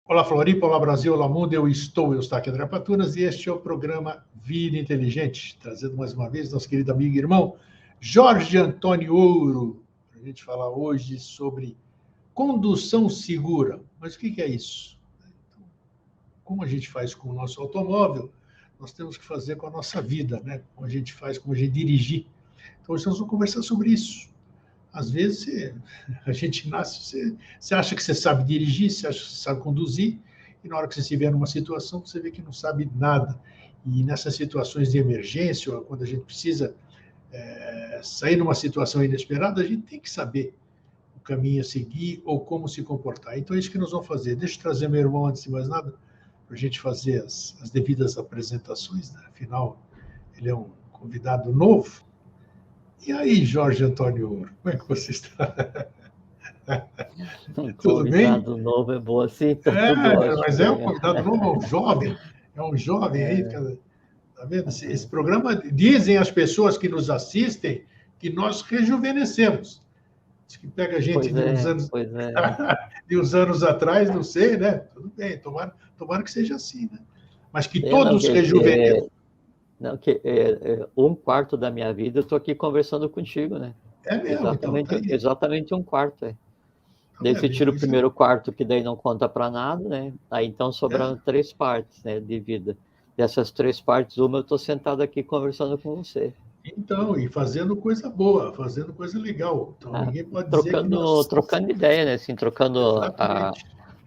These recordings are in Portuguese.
Olá, Floripa, olá, Brasil, olá, mundo, eu estou aqui, André Patunas, e este é o programa Vida Inteligente, trazendo mais uma vez nosso querido amigo e irmão Jorge Antônio Ouro, para a gente falar hoje sobre condução segura. Mas o que é isso? Então, como a gente faz com o nosso automóvel, nós temos que fazer com a nossa vida, né? Como a gente faz, como a gente dirigir. Então, hoje nós vamos conversar sobre isso. Às vezes, a gente nasce, você acha que você sabe dirigir, você acha que você sabe conduzir, e na hora que você se vê numa situação, você vê que não sabe nada. E nessas situações de emergência, ou quando a gente precisa sair numa situação inesperada, a gente tem que saber o caminho a seguir ou como se comportar. Então, é isso que nós vamos fazer. Deixa eu trazer meu irmão, antes de mais nada, para a gente fazer as devidas apresentações, né? Afinal, ele é um convidado novo. E aí, Jorge Antônio Ouro, como é que você está? Tudo bem? Convidado novo é boa, sim, tá tudo ótimo. Mas é um convidado novo, é um jovem aí, tá vendo? Esse programa, dizem as pessoas que nos assistem que nós rejuvenescemos. Diz que pega a gente de uns anos atrás, não sei, né? Tudo bem, tomara que seja assim, né? Mas que todos rejuvenesçam. Um quarto da minha vida eu estou aqui conversando contigo, né? É mesmo, exatamente um quarto, Daí você tira o primeiro quarto, que daí não conta para nada, né? Aí então sobraram 3 partes, né, de vida. Dessas 3 partes, uma eu estou sentado aqui conversando com você. Então, e fazendo coisa boa, fazendo coisa legal. Então, ninguém pode dizer que trocando ideia, né? Assim, trocando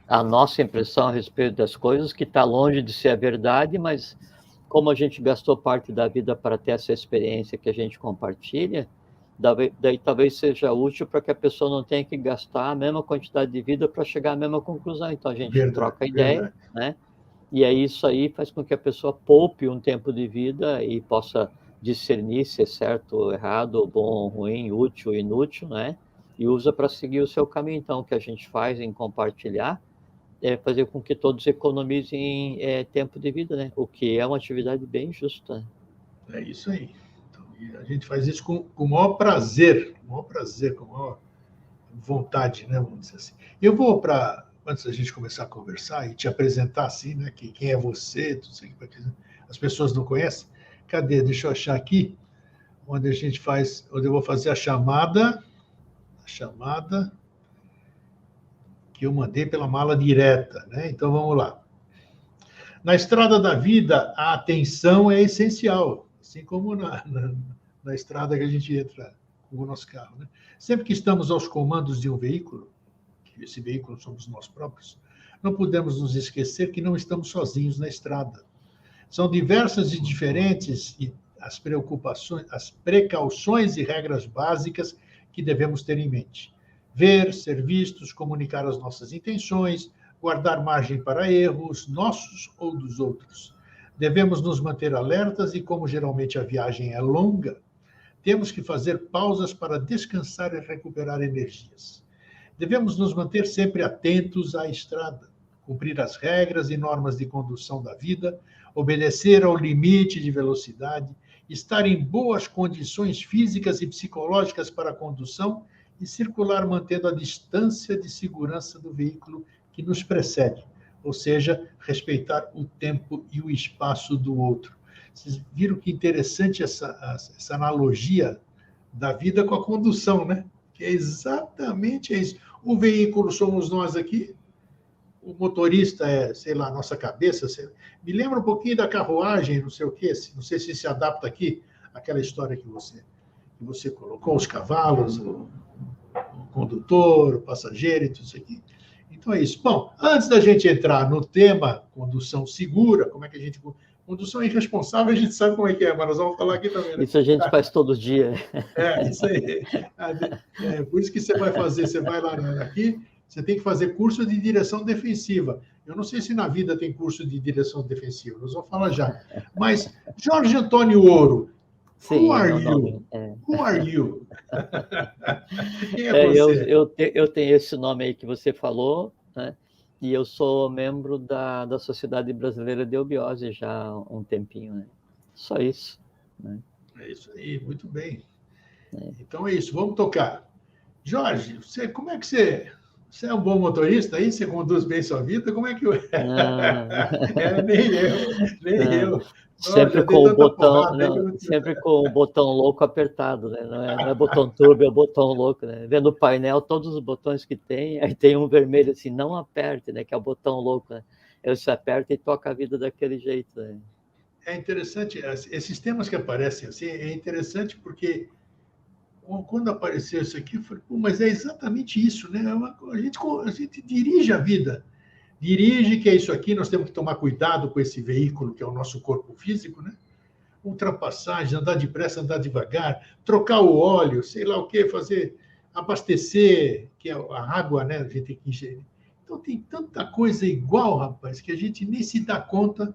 a nossa impressão a respeito das coisas, que está longe de ser a verdade, mas como a gente gastou parte da vida para ter essa experiência que a gente compartilha, daí talvez seja útil para que a pessoa não tenha que gastar a mesma quantidade de vida para chegar à mesma conclusão. Então a gente troca ideia, né? E aí isso aí faz com que a pessoa poupe um tempo de vida e possa discernir se é certo ou errado, bom ou ruim, útil ou inútil, né? E usa para seguir o seu caminho. Então o que a gente faz em compartilhar é fazer com que todos economizem tempo de vida, né? O que é uma atividade bem justa. É isso aí. Então, a gente faz isso com o maior prazer, com a maior vontade, né? Vamos dizer assim. Eu vou antes da gente começar a conversar e te apresentar assim, né? Quem é você, tudo isso aqui, as pessoas não conhecem. Cadê? Deixa eu achar aqui, onde eu vou fazer a chamada que eu mandei pela mala direta, né? Então vamos lá. Na estrada da vida, a atenção é essencial, assim como na estrada que a gente entra com o nosso carro, né? Sempre que estamos aos comandos de um veículo, que esse veículo somos nós próprios, não podemos nos esquecer que não estamos sozinhos na estrada. São diversas e diferentes as preocupações, as precauções e regras básicas que devemos ter em mente. Ver, ser vistos, comunicar as nossas intenções, guardar margem para erros, nossos ou dos outros. Devemos nos manter alertas e, como geralmente a viagem é longa, temos que fazer pausas para descansar e recuperar energias. Devemos nos manter sempre atentos à estrada, cumprir as regras e normas de condução da vida, obedecer ao limite de velocidade, estar em boas condições físicas e psicológicas para a condução e circular mantendo a distância de segurança do veículo que nos precede, ou seja, respeitar o tempo e o espaço do outro. Vocês viram que interessante essa analogia da vida com a condução, né? Que é exatamente isso. O veículo somos nós aqui, o motorista é, sei lá, a nossa cabeça. Me lembra um pouquinho da carruagem, não sei o quê, não sei se adapta aqui àquela história que você colocou, os cavalos, o condutor, o passageiro e tudo isso aqui. Então é isso. Bom, antes da gente entrar no tema condução segura, como é que a gente... Condução irresponsável, a gente sabe como é que é, mas nós vamos falar aqui também, né? Isso a gente faz todo dia. Isso aí. Por isso que você vai fazer, você vai lá aqui, você tem que fazer curso de direção defensiva. Eu não sei se na vida tem curso de direção defensiva, nós vamos falar já. Mas, Jorge Antônio Ouro, sim, who are you? Who are you? Quem é você? Eu tenho esse nome aí que você falou, né? E eu sou membro da Sociedade Brasileira de Eubiose já há um tempinho, né? Só isso, né? É isso aí, muito bem. Então é isso, vamos tocar. Jorge, como é que você Você é um bom motorista aí? Você conduz bem sua vida? Como é que... Não, Nem eu, nem não. eu. Não, Sempre já com dei o tanta botão, porrada aí que eu não, não... sempre com o botão louco apertado, né? Não é botão turbo, é o botão louco, né? Vendo o painel, todos os botões que tem, aí tem um vermelho assim, não aperte, né? Que é o botão louco, né? Aí você aperta e toca a vida daquele jeito, né? É interessante, esses temas que aparecem assim, é interessante porque quando apareceu isso aqui, eu falei, pô, mas é exatamente isso, né? A gente dirige a vida. Dirige, que é isso aqui, nós temos que tomar cuidado com esse veículo que é o nosso corpo físico, né? Ultrapassagem, andar depressa, andar devagar, trocar o óleo, sei lá o quê, fazer, abastecer, que é a água, né? A gente tem que ingerir. Então tem tanta coisa igual, rapaz, que a gente nem se dá conta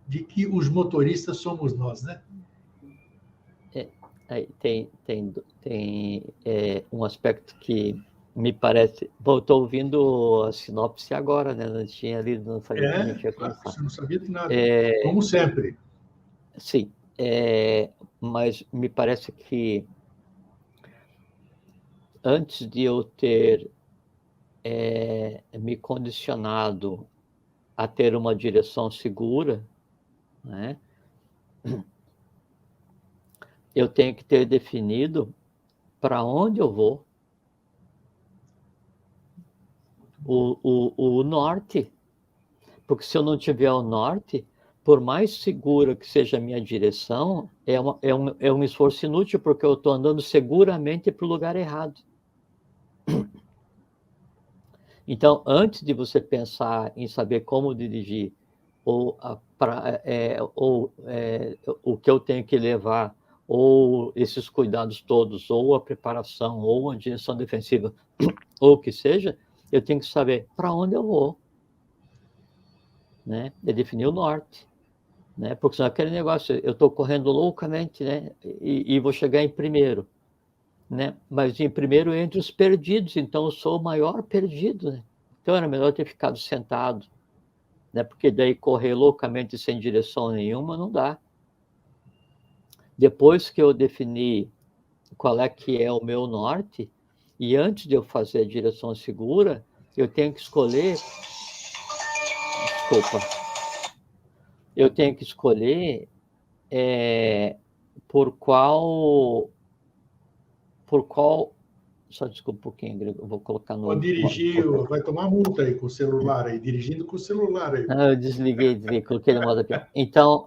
de que os motoristas somos nós, né? Aí tem um aspecto que me parece. Bom, eu estou ouvindo a sinopse agora, né? Não tinha lido, não sabia que a gente ia Claro, começar. você não sabia de nada. Como sempre. Sim, mas me parece que antes de eu ter me condicionado a ter uma direção segura, né? Eu tenho que ter definido para onde eu vou, o norte, porque se eu não tiver o norte, por mais segura que seja a minha direção, é um esforço inútil, porque eu estou andando seguramente para o lugar errado. Então, antes de você pensar em saber como dirigir, ou o que eu tenho que levar, ou esses cuidados todos, ou a preparação, ou a direção defensiva, ou o que seja, eu tenho que saber para onde eu vou, né? E definir o norte, né? Porque senão aquele negócio, eu estou correndo loucamente, né? E vou chegar em primeiro, né? Mas em primeiro entre os perdidos, então eu sou o maior perdido, né? Então era melhor ter ficado sentado, né? Porque daí correr loucamente sem direção nenhuma não dá. Depois que eu defini qual é que é o meu norte, e antes de eu fazer a direção segura, eu tenho que escolher, desculpa, eu tenho que escolher por qual, só desculpa um pouquinho, eu vou colocar Pode no... dirigir, vai tomar multa aí com o celular aí, dirigindo com o celular aí. Eu desliguei, coloquei no modo avião. Então,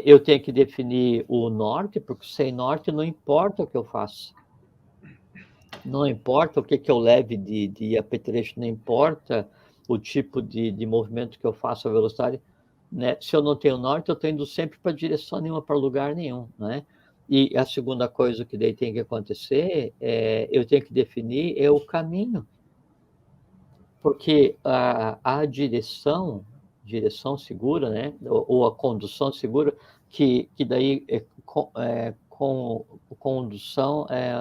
eu tenho que definir o norte, porque sem norte não importa o que eu faça. Não importa o que eu leve de apetrecho, não importa o tipo de movimento que eu faço, a velocidade, né? Se eu não tenho norte, eu estou indo sempre para direção nenhuma, para lugar nenhum, né? E a segunda coisa que daí tem que acontecer, eu tenho que definir o caminho, porque a direção segura, né? Ou a condução segura, que daí com condução é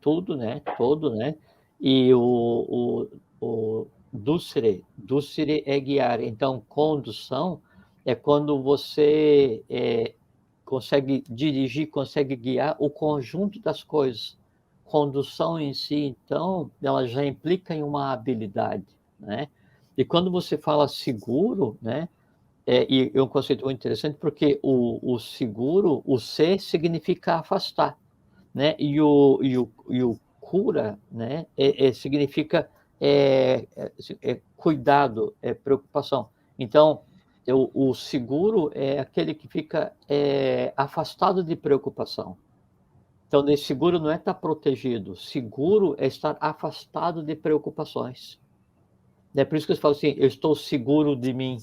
tudo, né? Todo, né? E o ducere é guiar. Então, condução é quando você consegue dirigir, consegue guiar o conjunto das coisas. Condução em si, então, ela já implica em uma habilidade, né? E quando você fala seguro, né? E é um conceito muito interessante, porque o seguro, o C significa afastar, né? E o cura, né? Significa cuidado, preocupação. Então, o seguro é aquele que fica afastado de preocupação. Então, nesse seguro não é estar protegido, seguro é estar afastado de preocupações. É por isso que eu falo assim, eu estou seguro de mim,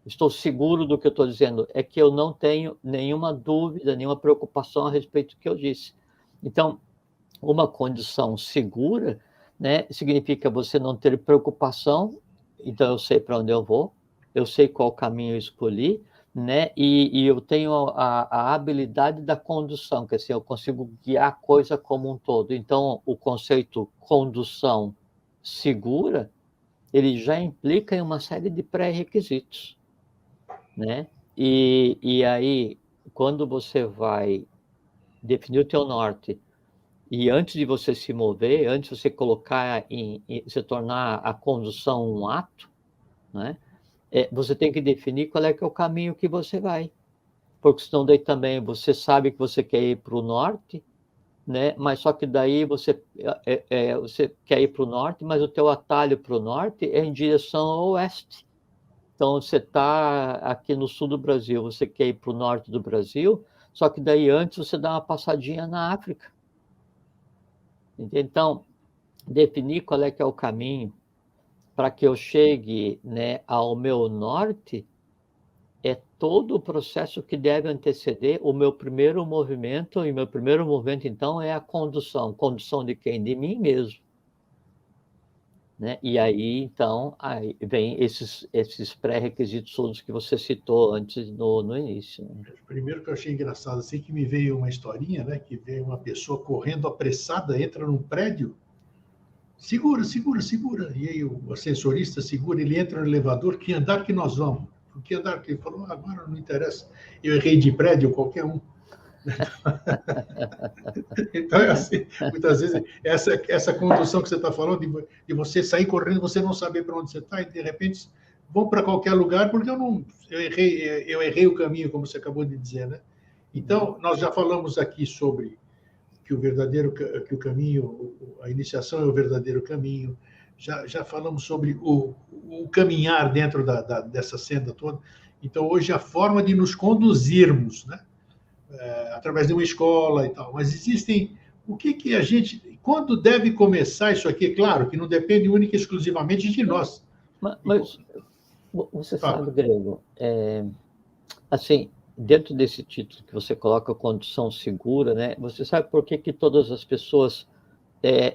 estou seguro do que eu estou dizendo, é que eu não tenho nenhuma dúvida, nenhuma preocupação a respeito do que eu disse. Então, uma condição segura, né, significa você não ter preocupação, então eu sei para onde eu vou, eu sei qual caminho eu escolhi, né, e eu tenho a habilidade da condução, que assim, eu consigo guiar a coisa como um todo. Então, o conceito condução segura, ele já implica em uma série de pré-requisitos, né? E aí, quando você vai definir o teu norte E antes de você se mover, antes de você colocar se tornar a condução um ato, né? Você tem que definir qual é que é o caminho que você vai. Porque senão daí também você sabe que você quer ir para o norte, né? Mas só que daí você quer ir para o norte, mas o teu atalho para o norte é em direção ao oeste. Então você está aqui no sul do Brasil, você quer ir para o norte do Brasil, só que daí antes você dá uma passadinha na África. Então, definir qual é que é o caminho para que eu chegue, né, ao meu norte é todo o processo que deve anteceder o meu primeiro movimento, e meu primeiro movimento, então, é a condução. Condução de quem? De mim mesmo. Né? E aí, então, aí vem esses pré-requisitos todos que você citou antes no início. Né? Primeiro que eu achei engraçado, assim, que me veio uma historinha, né, que veio uma pessoa correndo apressada, entra num prédio, segura, segura, segura. E aí o ascensorista segura, ele entra no elevador, que andar que nós vamos? Que andar que ele falou, agora não interessa, eu errei de prédio, qualquer um. Então, é assim, muitas vezes, essa condução que você está falando, de você sair correndo, você não saber para onde você está, e de repente vou para qualquer lugar, porque eu errei o caminho, como você acabou de dizer, né? Então, nós já falamos aqui sobre que o caminho, a iniciação é o verdadeiro caminho, já falamos sobre o caminhar dentro dessa senda toda. Então, hoje, a forma de nos conduzirmos, né? Através de uma escola e tal. Mas existem... O que a gente... Quando deve começar isso aqui? Claro que não depende única e exclusivamente de nós. Mas você sabe, Grego, assim, dentro desse título que você coloca, condução segura, né? Você sabe por que todas as pessoas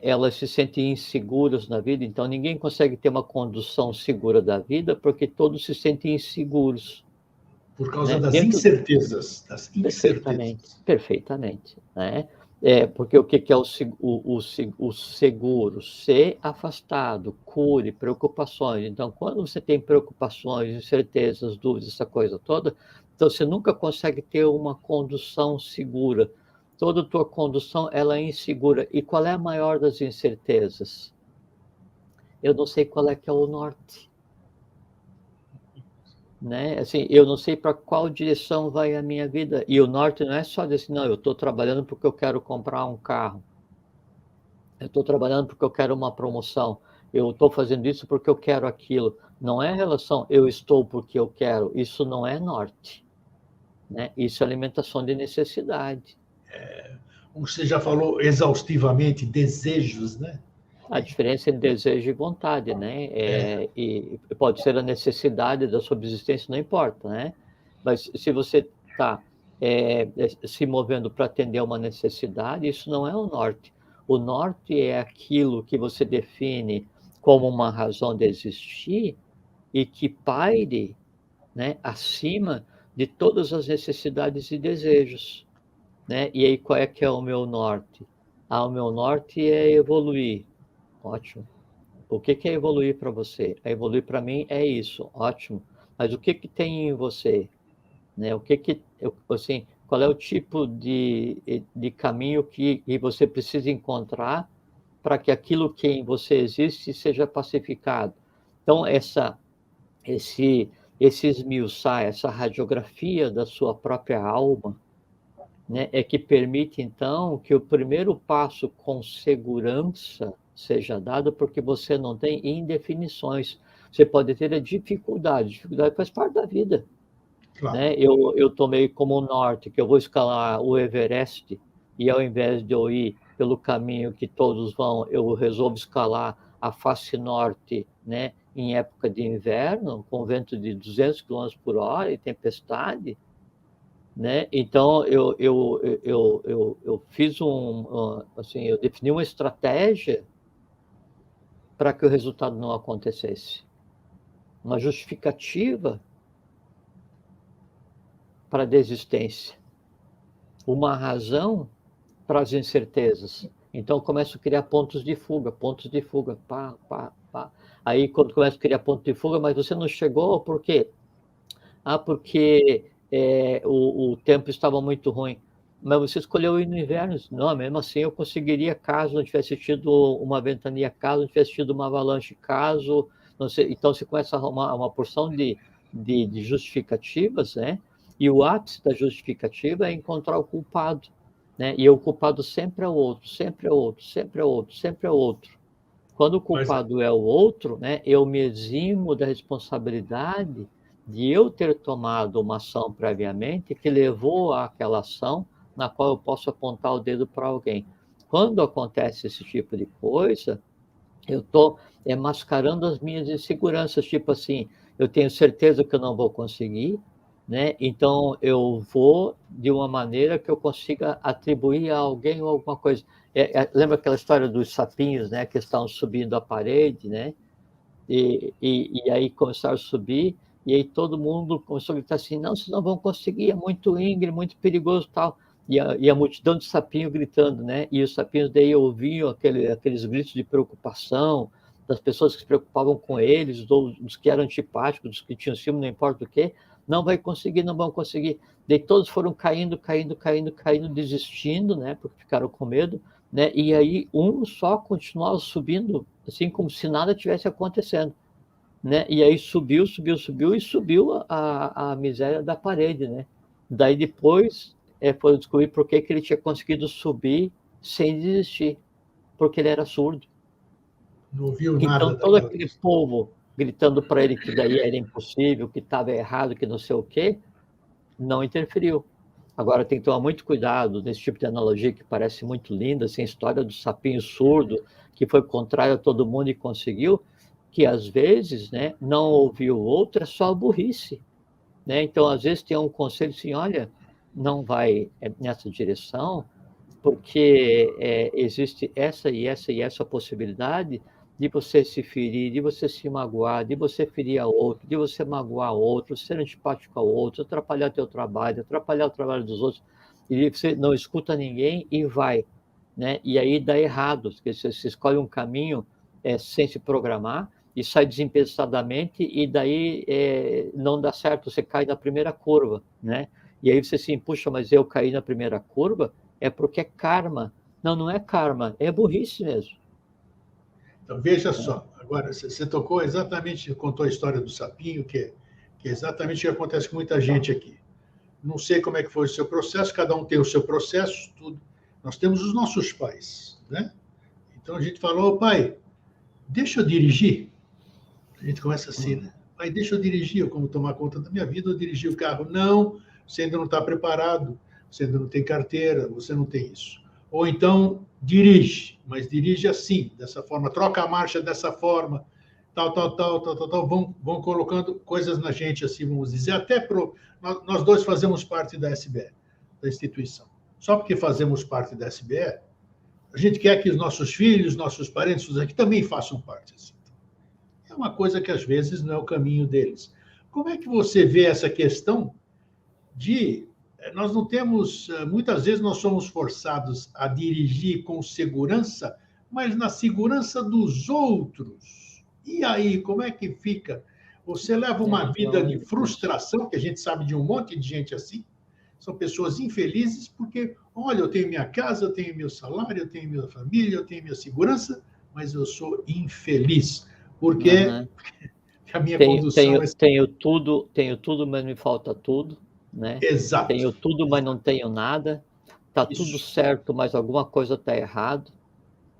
elas se sentem inseguras na vida? Então, ninguém consegue ter uma condução segura da vida porque todos se sentem inseguros. Por causa, né? Das incertezas. Perfeitamente. Né? Porque o que é o seguro? Ser afastado, cure, preocupações. Então, quando você tem preocupações, incertezas, dúvidas, essa coisa toda, então você nunca consegue ter uma condução segura. Toda a tua condução ela é insegura. E qual é a maior das incertezas? Eu não sei qual é que é o norte. Né? Assim, eu não sei para qual direção vai a minha vida. E o norte não é só dizer, não, eu estou trabalhando porque eu quero comprar um carro. Eu estou trabalhando porque eu quero uma promoção. Eu estou fazendo isso porque eu quero aquilo. Não é relação, eu estou porque eu quero. Isso não é norte. Né? Isso é alimentação de necessidade. Você já falou exaustivamente desejos, né? A diferença entre desejo e vontade, né? E pode ser a necessidade da subsistência, não importa, né? Mas se você está se movendo para atender uma necessidade, isso não é o norte. O norte é aquilo que você define como uma razão de existir e que paire, né, acima de todas as necessidades e desejos. Né? E aí, qual é que é o meu norte? O meu norte é evoluir. Ótimo. O que é evoluir para você? Evoluir para mim é isso, ótimo. Mas o que tem em você? Né? Assim, qual é o tipo de caminho que você precisa encontrar para que aquilo que em você existe seja pacificado? Então, esse esmiuçar, essa radiografia da sua própria alma, né, é que permite, então, que o primeiro passo com segurança seja dado, porque você não tem indefinições. Você pode ter a dificuldade faz parte da vida. Claro. Né? Eu tomei como norte que eu vou escalar o Everest, e ao invés de eu ir pelo caminho que todos vão, eu resolvo escalar a face norte, né, em época de inverno, com vento de 200 km por hora e tempestade. Né? Então, eu fiz assim, eu defini uma estratégia para que o resultado não acontecesse. Uma justificativa para a desistência. Uma razão para as incertezas. Então, eu começo a criar pontos de fuga, pá, pá, pá. Aí, quando começo a criar pontos de fuga, mas você não chegou, por quê? Porque o tempo estava muito ruim. mas você escolheu ir no inverno. Não, mesmo assim eu conseguiria, caso não tivesse tido uma ventania, caso não tivesse tido uma avalanche, caso não sei. Então você começa a arrumar uma porção de justificativas, né? E o ápice da justificativa é encontrar o culpado, né? E o culpado sempre é o outro, sempre é o outro, sempre é o outro, sempre é o outro. Quando o culpado é o outro, né, eu me eximo da responsabilidade de eu ter tomado uma ação previamente que levou àquela ação na qual eu posso apontar o dedo para alguém. Quando acontece esse tipo de coisa, eu estou mascarando as minhas inseguranças, tipo assim, eu tenho certeza que eu não vou conseguir, né? Então eu vou de uma maneira que eu consiga atribuir a alguém ou alguma coisa. Lembra aquela história dos sapinhos, né? Que estão subindo a parede, né? E aí começaram a subir, e aí todo mundo começou a gritar assim, não, vocês não vão conseguir, é muito íngreme, muito perigoso e tal. E a multidão de sapinhos gritando, né? E os sapinhos daí ouviam aqueles gritos de preocupação das pessoas que se preocupavam com eles, dos que eram antipáticos, dos que tinham ciúme, não importa o quê, não vai conseguir, não vão conseguir. Daí todos foram caindo, desistindo, né? Porque ficaram com medo, né? E aí um só continuava subindo, assim como se nada tivesse acontecendo, né? E aí subiu e subiu a miséria da parede, né? Daí depois foi descobrir por que ele tinha conseguido subir sem desistir, porque ele era surdo. Não ouviu Então nada todo daquela aquele questão. povo gritando para ele que daí era impossível, que estava errado, que não sei o quê, não interferiu. Agora tem que tomar muito cuidado nesse tipo de analogia que parece muito linda, assim, a história do sapinho surdo, que foi contrário a todo mundo e conseguiu, que às vezes, né, não ouvir o outro é só burrice, né? Então, às vezes tem um conselho assim, olha, não vai nessa direção, porque existe essa e essa e essa possibilidade de você se ferir, de você se magoar, de você ferir a outro, de você magoar outro, ser antipático ao outro, atrapalhar teu trabalho, atrapalhar o trabalho dos outros, e você não escuta ninguém e vai, né? E aí dá errado, porque você escolhe um caminho sem se programar e sai desempensadamente e daí não dá certo, você cai na primeira curva, né? E aí você assim, puxa, mas eu caí na primeira curva, é porque é karma. Não, não é karma, é burrice mesmo. Então, veja só, agora você tocou exatamente, contou a história do sapinho, que é exatamente o que acontece com muita gente aqui. Não sei como é que foi o seu processo, cada um tem o seu processo, tudo. Nós temos os nossos pais, né? Então a gente falou, pai, deixa eu dirigir. A gente começa assim, né? Pai, deixa eu dirigir, eu como tomar conta da minha vida, eu dirigir o carro. Não, você ainda não está preparado, você ainda não tem carteira, você não tem isso. Ou então, dirige, mas dirige assim, dessa forma, troca a marcha dessa forma, tal. Vão colocando coisas na gente, assim, vamos dizer, até nós dois fazemos parte da SBE, da instituição. Só porque fazemos parte da SBE, a gente quer que os nossos filhos, nossos parentes aqui também façam parte. Assim. É uma coisa que às vezes não é o caminho deles. Como é que você vê essa questão de nós não temos, muitas vezes nós somos forçados a dirigir com segurança, mas na segurança dos outros. E aí, como é que fica? Você leva uma vida de frustração, que a gente sabe de um monte de gente assim. São pessoas infelizes porque, olha, eu tenho minha casa, eu tenho meu salário, eu tenho minha família, eu tenho minha segurança, mas eu sou infeliz, porque a minha condução é... Tenho tudo, mas me falta tudo, né? Exato. Tenho tudo, mas não tenho nada. Tá tudo certo, mas alguma coisa está errado,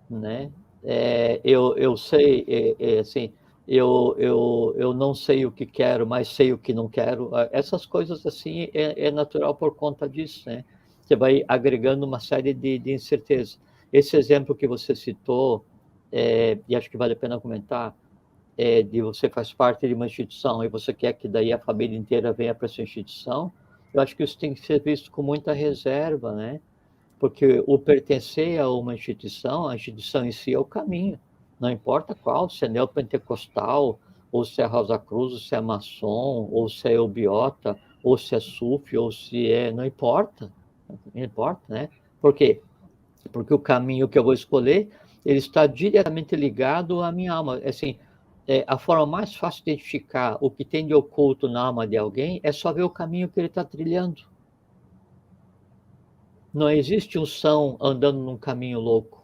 né? Eu sei, assim, eu não sei o que quero, mas sei o que não quero. Essas coisas, assim, é natural por conta disso, né? Você vai agregando uma série de incertezas. Esse exemplo que você citou, e acho que vale a pena comentar, de você faz parte de uma instituição e você quer que daí a família inteira venha para essa instituição, eu acho que isso tem que ser visto com muita reserva, né? Porque o pertencer a uma instituição, a instituição em si é o caminho, não importa qual, se é neopentecostal, ou se é Rosa Cruz, ou se é maçom, ou se é eubiota, ou se é sufi, ou se é... não importa, né? Por quê? Porque o caminho que eu vou escolher, ele está diretamente ligado à minha alma. Assim, a forma mais fácil de identificar o que tem de oculto na alma de alguém é só ver o caminho que ele está trilhando. Não existe um são andando num caminho louco.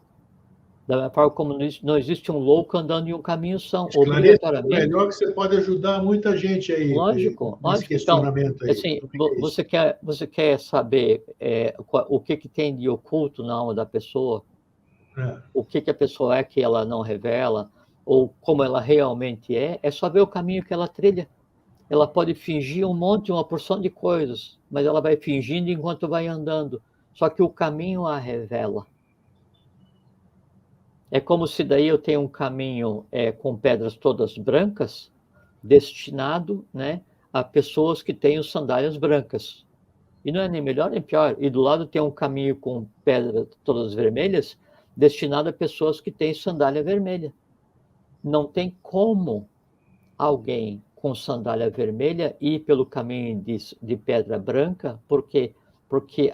Da mesma forma como não existe um louco andando em um caminho são, Esclareça obrigatoriamente. melhor que você pode ajudar muita gente aí Lógico, nesse lógico. Então, questionamento aí. assim, O que é isso? você quer saber o que tem de oculto na alma da pessoa? É. O que a pessoa é que ela não revela? Ou como ela realmente é só ver o caminho que ela trilha. Ela pode fingir uma porção de coisas, mas ela vai fingindo enquanto vai andando. Só que o caminho a revela. É como se daí eu tenho um caminho com pedras todas brancas, destinado, né, a pessoas que tenham sandálias brancas. E não é nem melhor nem pior. E do lado tem um caminho com pedras todas vermelhas, destinado a pessoas que têm sandália vermelha. Não tem como alguém com sandália vermelha ir pelo caminho de pedra branca, porque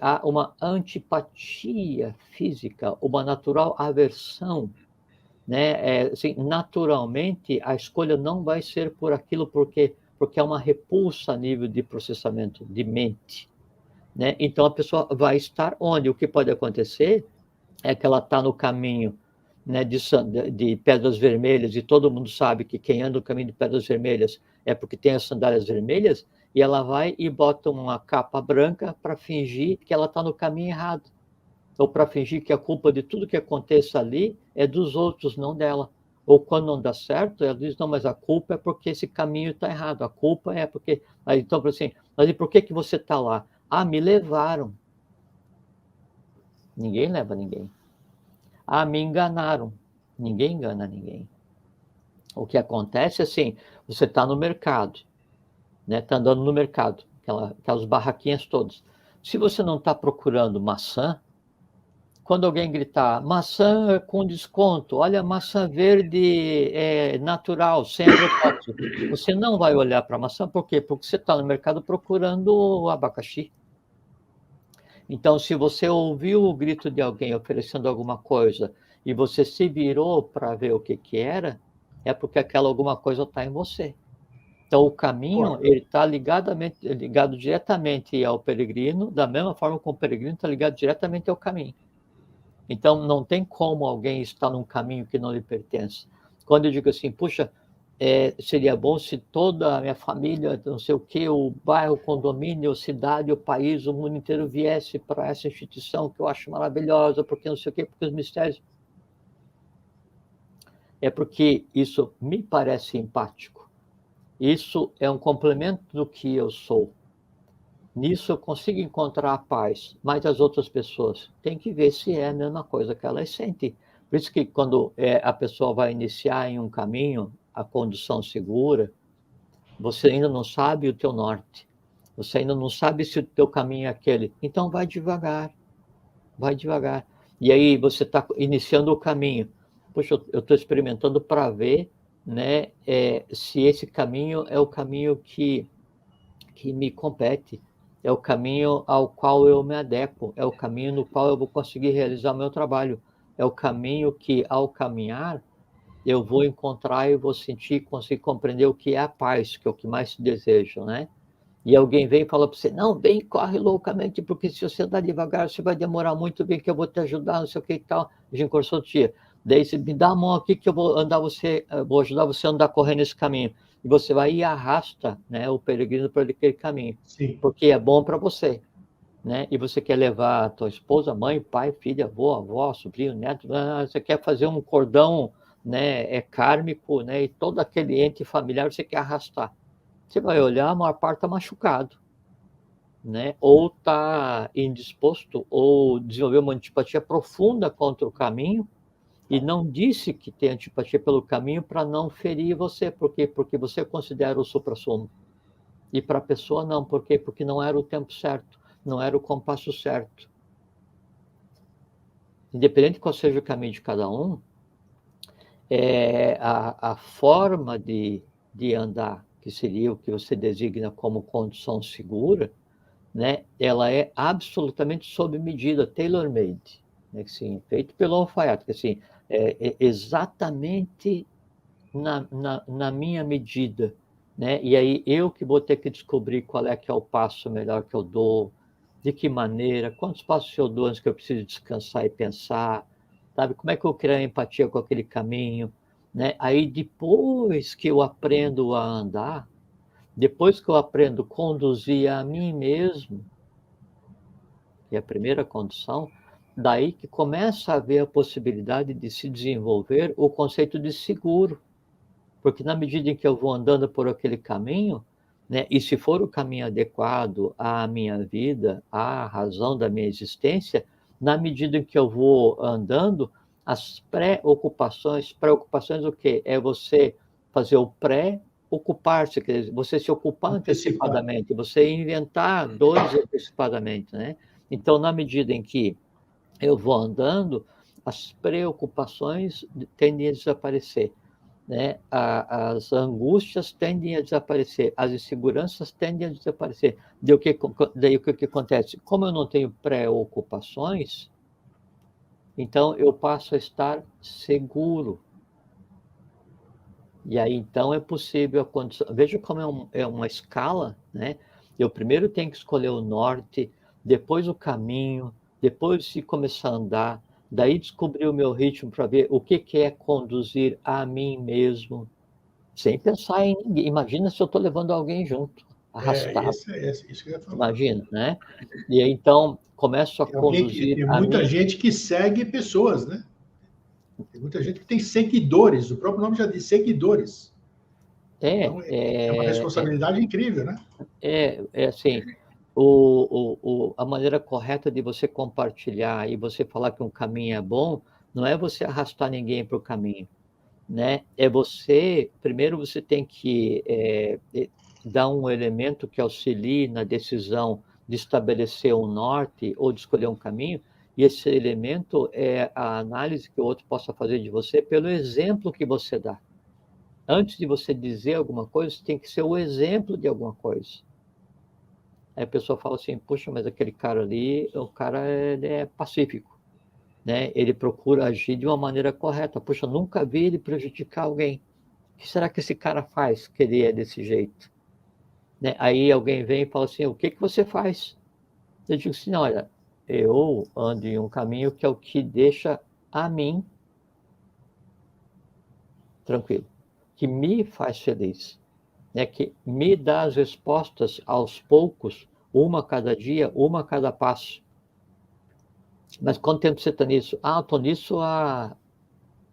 há uma antipatia física, uma natural aversão, né? Assim, naturalmente, a escolha não vai ser por aquilo, porque é uma repulsa a nível de processamento de mente, né? Então, a pessoa vai estar onde? O que pode acontecer é que ela está no caminho, né, de pedras vermelhas, e todo mundo sabe que quem anda no caminho de pedras vermelhas é porque tem as sandálias vermelhas, e ela vai e bota uma capa branca para fingir que ela está no caminho errado, ou para fingir que a culpa de tudo que aconteça ali é dos outros, não dela. Ou quando não dá certo, ela diz, não, mas a culpa é porque esse caminho está errado, a culpa é porque... Aí, então, assim, mas e por que você está lá? Ah, me levaram. Ninguém leva ninguém. Ah, me enganaram. Ninguém engana ninguém. O que acontece é assim, você está no mercado, né? Está andando no mercado, aquelas barraquinhas todas. Se você não está procurando maçã, quando alguém gritar, maçã com desconto, olha, maçã verde natural, sem agrotóxico, você não vai olhar para a maçã, por quê? Porque você está no mercado procurando o abacaxi. Então, se você ouviu o grito de alguém oferecendo alguma coisa e você se virou para ver o que era, é porque aquela alguma coisa está em você. Então, o caminho ele está ligado diretamente ao peregrino, da mesma forma como o peregrino está ligado diretamente ao caminho. Então, não tem como alguém estar num caminho que não lhe pertence. Quando eu digo assim, puxa, seria bom se toda a minha família, não sei o que, o bairro, o condomínio, a cidade, o país, o mundo inteiro viesse para essa instituição que eu acho maravilhosa, porque não sei o que, porque os mistérios... É porque isso me parece empático. Isso é um complemento do que eu sou. Nisso eu consigo encontrar a paz, mas as outras pessoas têm que ver se é a mesma coisa que elas sentem. Por isso que quando a pessoa vai iniciar em um caminho, a condução segura, você ainda não sabe o teu norte. Você ainda não sabe se o teu caminho é aquele. Então vai devagar, vai devagar. E aí você está iniciando o caminho. Poxa, eu estou experimentando para ver, né, se esse caminho é o caminho que me compete, é o caminho ao qual eu me adequo, é o caminho no qual eu vou conseguir realizar o meu trabalho, é o caminho que, ao caminhar, eu vou encontrar e vou sentir, conseguir compreender o que é a paz, que é o que mais se deseja, né? E alguém vem e fala para você, não, vem, corre loucamente, porque se você andar devagar, você vai demorar muito, bem que eu vou te ajudar, não sei o que e tal. A gente conversou outro dia. Daí você me dá a mão aqui que eu vou ajudar você a andar correndo esse caminho. E você vai e arrasta, né, o peregrino por aquele caminho. Sim. Porque é bom para você, né? E você quer levar a tua esposa, mãe, pai, filha, avó, sobrinho, neto, você quer fazer um cordão, né, kármico, né, e todo aquele ente familiar você quer arrastar. Você vai olhar, a maior parte está machucado, né? Ou está indisposto, ou desenvolveu uma antipatia profunda contra o caminho, e não disse que tem antipatia pelo caminho para não ferir você. Por quê? Porque você considera o suprassumo. E para a pessoa não. Por quê? Porque não era o tempo certo, não era o compasso certo. Independente de qual seja o caminho de cada um, a forma de andar, que seria o que você designa como condição segura, né, ela é absolutamente sob medida, tailor-made, né, assim, feito pelo alfaiate, assim, exatamente na minha medida, né, e aí eu que vou ter que descobrir qual é que é o passo melhor que eu dou, de que maneira, quantos passos eu dou antes que eu preciso descansar e pensar, sabe? Como é que eu crio empatia com aquele caminho, né? Aí depois que eu aprendo a andar, depois que eu aprendo a conduzir a mim mesmo, que é a primeira condição, daí que começa a haver a possibilidade de se desenvolver o conceito de seguro. Porque na medida em que eu vou andando por aquele caminho, né, e se for o caminho adequado à minha vida, à razão da minha existência, na medida em que eu vou andando, as preocupações o quê? É você fazer o pré-ocupar-se, quer dizer, você se ocupar antecipadamente, você inventar dores antecipadamente, né? Então, na medida em que eu vou andando, as preocupações tendem a desaparecer, né? As angústias tendem a desaparecer, as inseguranças tendem a desaparecer. Daí o que acontece? Como eu não tenho preocupações, então eu passo a estar seguro. E aí então é possível a condição. Veja como é uma escala, né? Eu primeiro tenho que escolher o norte, depois o caminho, depois de começar a andar, daí descobrir o meu ritmo para ver o que é conduzir a mim mesmo, sem pensar em ninguém. Imagina se eu estou levando alguém junto, arrastado. Isso que eu ia falar. Imagina, né? E aí, então, começo a conduzir Tem a muita mim. gente que segue pessoas, né? Tem muita gente que tem seguidores, o próprio nome já diz, seguidores. Então, é uma responsabilidade incrível, né? É assim, a maneira correta de você compartilhar e você falar que um caminho é bom, não é você arrastar ninguém para o caminho, né? Primeiro você tem que dar um elemento que auxilie na decisão de estabelecer um norte ou de escolher um caminho, e esse elemento é a análise que o outro possa fazer de você pelo exemplo que você dá. Antes de você dizer alguma coisa, tem que ser o exemplo de alguma coisa. Aí a pessoa fala assim, puxa, mas aquele cara ali, o cara ele é pacífico, né? Ele procura agir de uma maneira correta. Puxa, nunca vi ele prejudicar alguém. O que será que esse cara faz que ele é desse jeito? Né? Aí alguém vem e fala assim, o que você faz? Eu digo assim, olha, eu ando em um caminho que é o que deixa a mim tranquilo, que me faz feliz, né? Que me dá as respostas aos poucos, uma a cada dia, uma a cada passo. Mas quanto tempo você está nisso? Ah, estou nisso há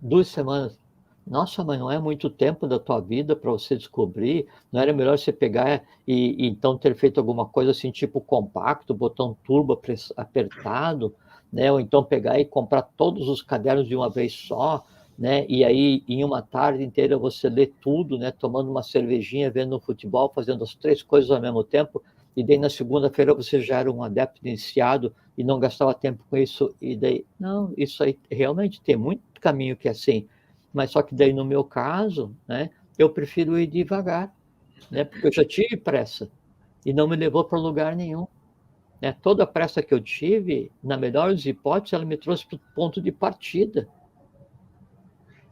2 semanas. Nossa, mas não é muito tempo da tua vida para você descobrir? Não era melhor você pegar e então ter feito alguma coisa assim, tipo compacto, botão turbo apertado, né? Ou então pegar e comprar todos os cadernos de uma vez só, né? E aí, em uma tarde inteira, você lê tudo, né? Tomando uma cervejinha, vendo um futebol, fazendo as 3 coisas ao mesmo tempo. E daí, na segunda-feira, você já era um adepto iniciado e não gastava tempo com isso. E daí, não, isso aí realmente tem muito caminho que é assim. Mas só que daí, no meu caso, né, eu prefiro ir devagar, né? Porque eu já tive pressa e não me levou para lugar nenhum. Né? Toda a pressa que eu tive, na melhor das hipóteses, ela me trouxe para o ponto de partida.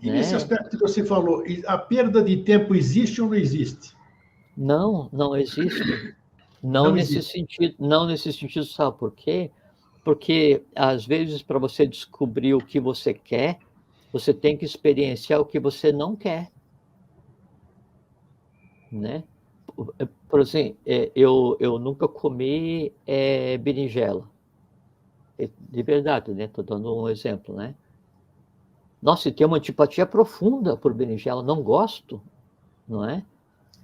E nesse Né? aspecto que você falou, a perda de tempo existe ou não existe? Não existe. Não existe. Não nesse sentido, sabe por quê? Porque, às vezes, para você descobrir o que você quer, você tem que experienciar o que você não quer, né? Por exemplo, eu nunca comi berinjela. De verdade, né? Estou dando um exemplo, né? Nossa, e tem uma antipatia profunda por berinjela, não gosto, não é?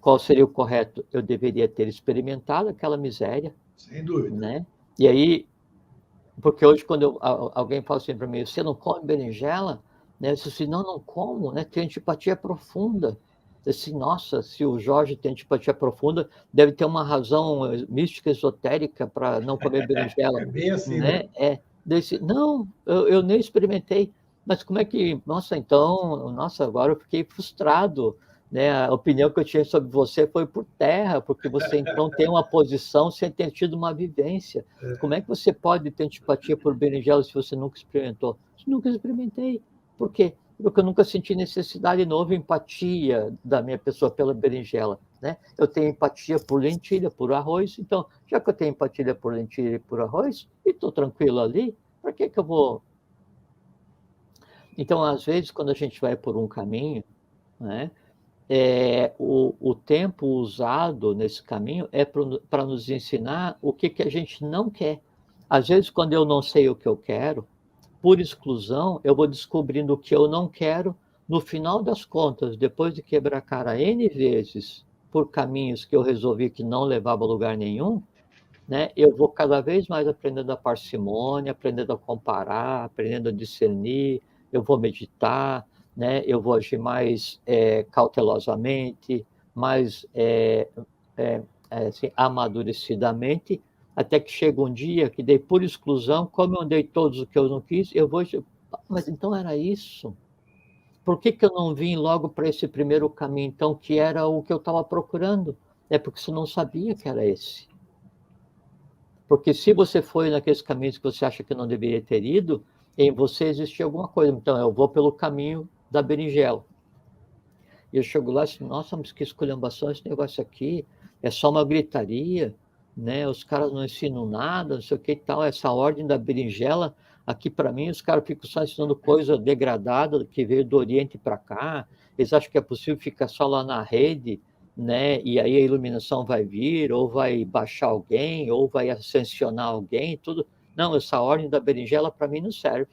Qual seria o correto? Eu deveria ter experimentado aquela miséria, Sem dúvida. né? E aí, porque hoje quando alguém fala assim para mim, você não come berinjela? Né? Eu disse assim, não como, né? Tem antipatia profunda. Eu disse, nossa, se o Jorge tem antipatia profunda, deve ter uma razão mística, esotérica para não comer berinjela. É bem assim, Né? né? Disse, não, eu nem experimentei. Mas como é que, nossa, então, nossa, agora eu fiquei frustrado, né? A opinião que eu tinha sobre você foi por terra, porque você então tem uma posição sem ter tido uma vivência. Como é que você pode ter antipatia por berinjela se você nunca experimentou? Eu nunca experimentei. Por quê? Porque eu nunca senti necessidade, não houve empatia da minha pessoa pela berinjela. né? Eu tenho empatia por lentilha, por arroz, então, já que eu tenho empatia por lentilha e por arroz, e estou tranquilo ali, para que eu vou... Então, às vezes, quando a gente vai por um caminho, né, o tempo usado nesse caminho é para nos ensinar o que a gente não quer. Às vezes, quando eu não sei o que eu quero, por exclusão, eu vou descobrindo o que eu não quero. No final das contas, depois de quebrar a cara N vezes por caminhos que eu resolvi que não levava a lugar nenhum, né, eu vou cada vez mais aprendendo a parcimônia, aprendendo a comparar, aprendendo a discernir, eu vou meditar, né, eu vou agir mais cautelosamente, mais assim, amadurecidamente, até que chega um dia que dei por exclusão, como eu andei todos o que eu não quis, eu vou... Mas então era isso? Por que eu não vim logo para esse primeiro caminho, então, que era o que eu estava procurando? É porque você não sabia que era esse. Porque se você foi naqueles caminhos que você acha que não deveria ter ido, em você existia alguma coisa. Então, eu vou pelo caminho da berinjela. E eu chego lá e digo, nossa, mas que esculhambação esse negócio aqui, é só uma gritaria, né? Os caras não ensinam nada, não sei o que e tal, essa ordem da berinjela, aqui para mim, os caras ficam só ensinando coisa degradada que veio do Oriente para cá, eles acham que é possível ficar só lá na rede, né? E aí a iluminação vai vir, ou vai baixar alguém, ou vai ascensionar alguém, tudo. Não, essa ordem da berinjela para mim não serve,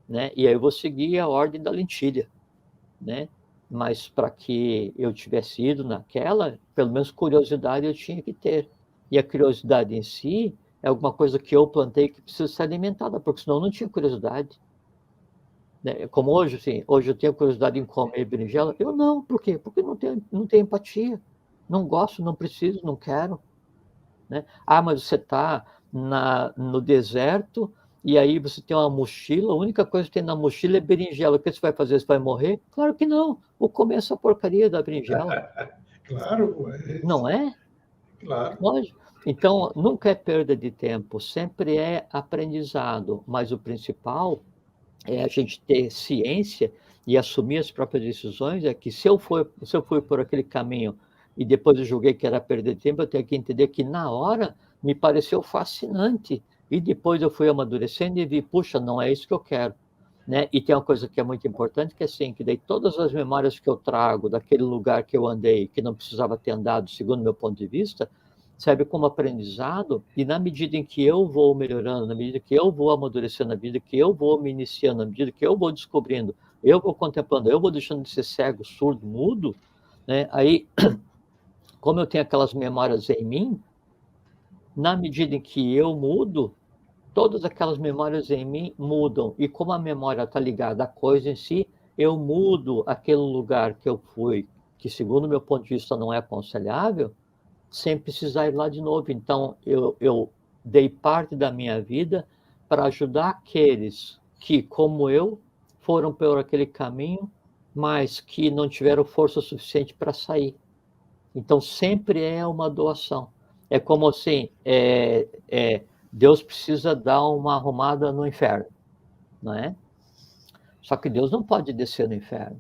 né? E aí eu vou seguir a ordem da lentilha, né? Mas para que eu tivesse ido naquela, pelo menos curiosidade eu tinha que ter. E a curiosidade em si é alguma coisa que eu plantei que precisa ser alimentada, porque senão eu não tinha curiosidade. Né? Como hoje, assim, hoje eu tenho curiosidade em comer berinjela, eu não, por quê? Porque não tenho empatia. Não gosto, não preciso, não quero. Né? Ah, mas você está no deserto e aí você tem uma mochila, a única coisa que tem na mochila é berinjela. O que você vai fazer? Você vai morrer? Claro que não. Vou comer essa porcaria da berinjela. Claro, Não é? claro. Lógico. Então, nunca é perda de tempo, sempre é aprendizado. Mas o principal é a gente ter ciência e assumir as próprias decisões, é que se eu fui por aquele caminho e depois eu julguei que era perder tempo, eu tenho que entender que na hora me pareceu fascinante e depois eu fui amadurecendo e vi, puxa, não é isso que eu quero. Né? E tem uma coisa que é muito importante, que é assim, que daí todas as memórias que eu trago daquele lugar que eu andei, que não precisava ter andado, segundo meu ponto de vista, serve como aprendizado, e na medida em que eu vou melhorando, na medida que eu vou amadurecendo, na medida que eu vou me iniciando, na medida que eu vou descobrindo, eu vou contemplando, eu vou deixando de ser cego, surdo, mudo, né? Aí, como eu tenho aquelas memórias em mim, na medida em que eu mudo, todas aquelas memórias em mim mudam, e como a memória está ligada à coisa em si, eu mudo aquele lugar que eu fui, que segundo meu ponto de vista não é aconselhável, sem precisar ir lá de novo. Então, eu dei parte da minha vida para ajudar aqueles que, como eu, foram por aquele caminho, mas que não tiveram força suficiente para sair. Então, sempre é uma doação. É como assim, Deus precisa dar uma arrumada no inferno, não é? Só que Deus não pode descer no inferno.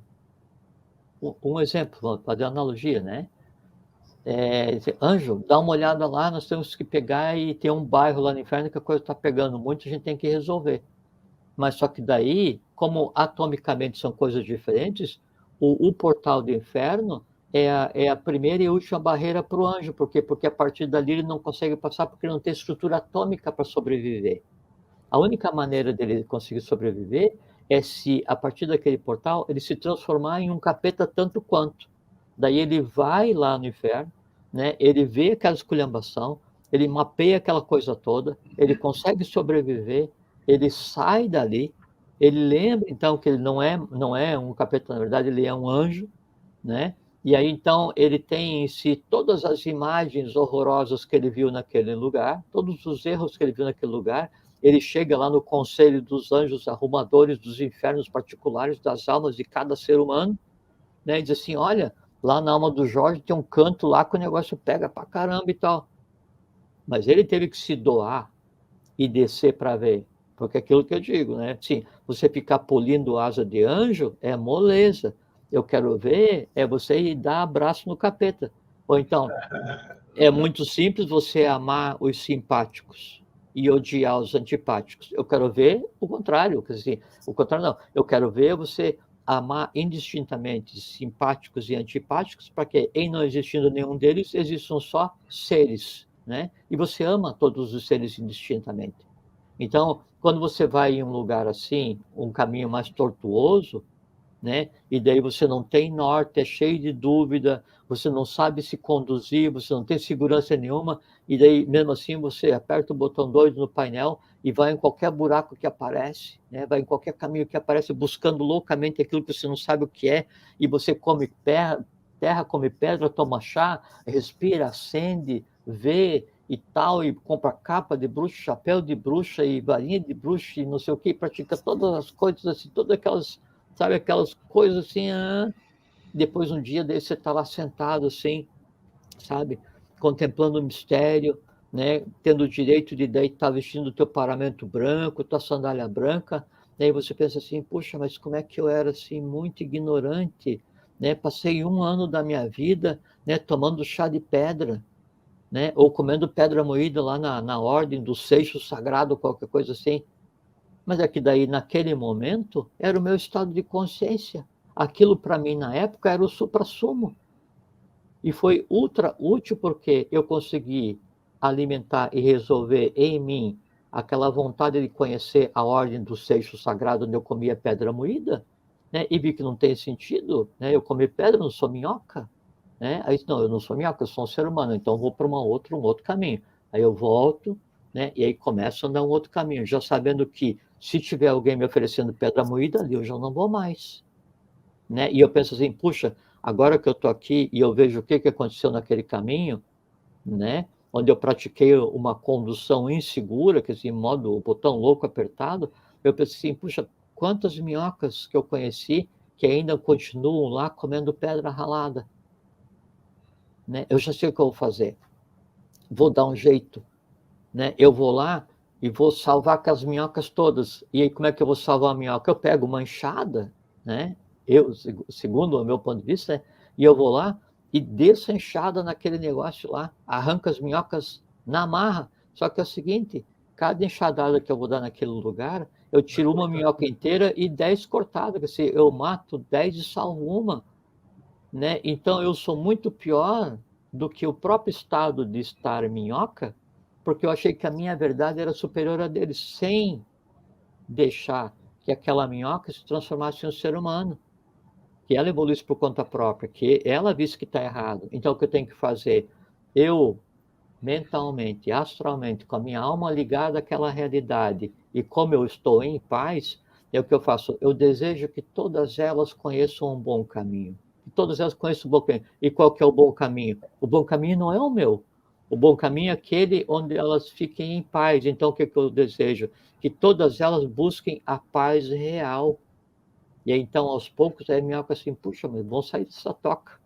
Um exemplo, vamos fazer analogia, né? Anjo, dá uma olhada lá, nós temos que pegar e tem um bairro lá no inferno que a coisa está pegando muito, a gente tem que resolver. Mas só que daí, como atomicamente são coisas diferentes, o portal do inferno é a primeira e última barreira para o anjo. Por quê? Porque a partir dali ele não consegue passar porque não tem estrutura atômica para sobreviver. A única maneira dele conseguir sobreviver é se, a partir daquele portal, ele se transformar em um capeta tanto quanto. Daí ele vai lá no inferno, né? Ele vê aquela esculhambação, ele mapeia aquela coisa toda, ele consegue sobreviver, ele sai dali, ele lembra então que ele não é um capeta, na verdade ele é um anjo, né? E aí então ele tem em si todas as imagens horrorosas que ele viu naquele lugar, todos os erros que ele viu naquele lugar. Ele chega lá no conselho dos anjos arrumadores dos infernos particulares das almas de cada ser humano, né? E diz assim, olha, lá na alma do Jorge tem um canto lá que o negócio pega pra caramba e tal. Mas ele teve que se doar e descer para ver. Porque é aquilo que eu digo, né? Sim, você ficar polindo asa de anjo é moleza. Eu quero ver é você ir dar abraço no capeta. Ou então, é muito simples você amar os simpáticos e odiar os antipáticos. Eu quero ver o contrário, quer dizer, o contrário não. Eu quero ver você amar indistintamente simpáticos e antipáticos, para que, em não existindo nenhum deles, existam só seres, né? E você ama todos os seres indistintamente. Então, quando você vai em um lugar assim, um caminho mais tortuoso, né? E daí você não tem norte, é cheio de dúvida, você não sabe se conduzir, você não tem segurança nenhuma, e daí, mesmo assim, você aperta o botão 2 no painel e vai em qualquer buraco que aparece, né? Vai em qualquer caminho que aparece, buscando loucamente aquilo que você não sabe o que é, e você come terra, come pedra, toma chá, respira, acende, vê e tal, e compra capa de bruxa, chapéu de bruxa, e varinha de bruxa, e não sei o que, pratica todas as coisas assim, todas aquelas, sabe, aquelas coisas assim, depois um dia desse você está lá sentado assim, sabe, contemplando o mistério, né, tendo o direito de daí estar vestindo o teu paramento branco, tua sandália branca, daí você pensa assim, puxa, mas como é que eu era assim, muito ignorante, né, passei 1 ano da minha vida, né, tomando chá de pedra, né, ou comendo pedra moída lá na ordem do seixo sagrado, qualquer coisa assim. Mas é que daí, naquele momento, era o meu estado de consciência. Aquilo, para mim, na época, era o suprassumo. E foi ultra útil porque eu consegui alimentar e resolver em mim aquela vontade de conhecer a ordem do seixo sagrado onde eu comia pedra moída, né? E vi que não tem sentido, né? Eu comer pedra, não sou minhoca, né? Aí, não, eu não sou minhoca, eu sou um ser humano, então vou para um outro caminho. Aí eu volto, né? E aí começo a andar um outro caminho, já sabendo que se tiver alguém me oferecendo pedra moída ali, eu já não vou mais, né? E eu penso assim, puxa, agora que eu estou aqui e eu vejo o que aconteceu naquele caminho, né? Onde eu pratiquei uma condução insegura, quer dizer, em modo botão louco apertado, eu penso assim, puxa, quantas minhocas que eu conheci que ainda continuam lá comendo pedra ralada, né? Eu já sei o que eu vou fazer, vou dar um jeito, né? Eu vou lá e vou salvar aquelas minhocas todas. E aí, como é que eu vou salvar a minhoca? Eu pego uma enxada, né? Eu, segundo o meu ponto de vista, né? E eu vou lá e desço a enxada naquele negócio lá, arranco as minhocas na marra. Só que é o seguinte, cada enxadada que eu vou dar naquele lugar, eu tiro uma minhoca inteira e 10 cortadas. Quer dizer, eu mato 10 e salvo uma, né? Então, eu sou muito pior do que o próprio estado de estar minhoca, porque eu achei que a minha verdade era superior à deles, sem deixar que aquela minhoca se transformasse em um ser humano, que ela evoluísse por conta própria, que ela visse que está errado. Então, o que eu tenho que fazer? Eu, mentalmente, astralmente, com a minha alma ligada àquela realidade, e como eu estou em paz, é o que eu faço. Eu desejo que todas elas conheçam um bom caminho. Que todas elas conheçam um bom caminho. E qual que é o bom caminho? O bom caminho não é o meu. O bom caminho é aquele onde elas fiquem em paz. Então, o que eu desejo? Que todas elas busquem a paz real. E aí, então, aos poucos, aí me olha assim, puxa, mas vamos sair dessa toca,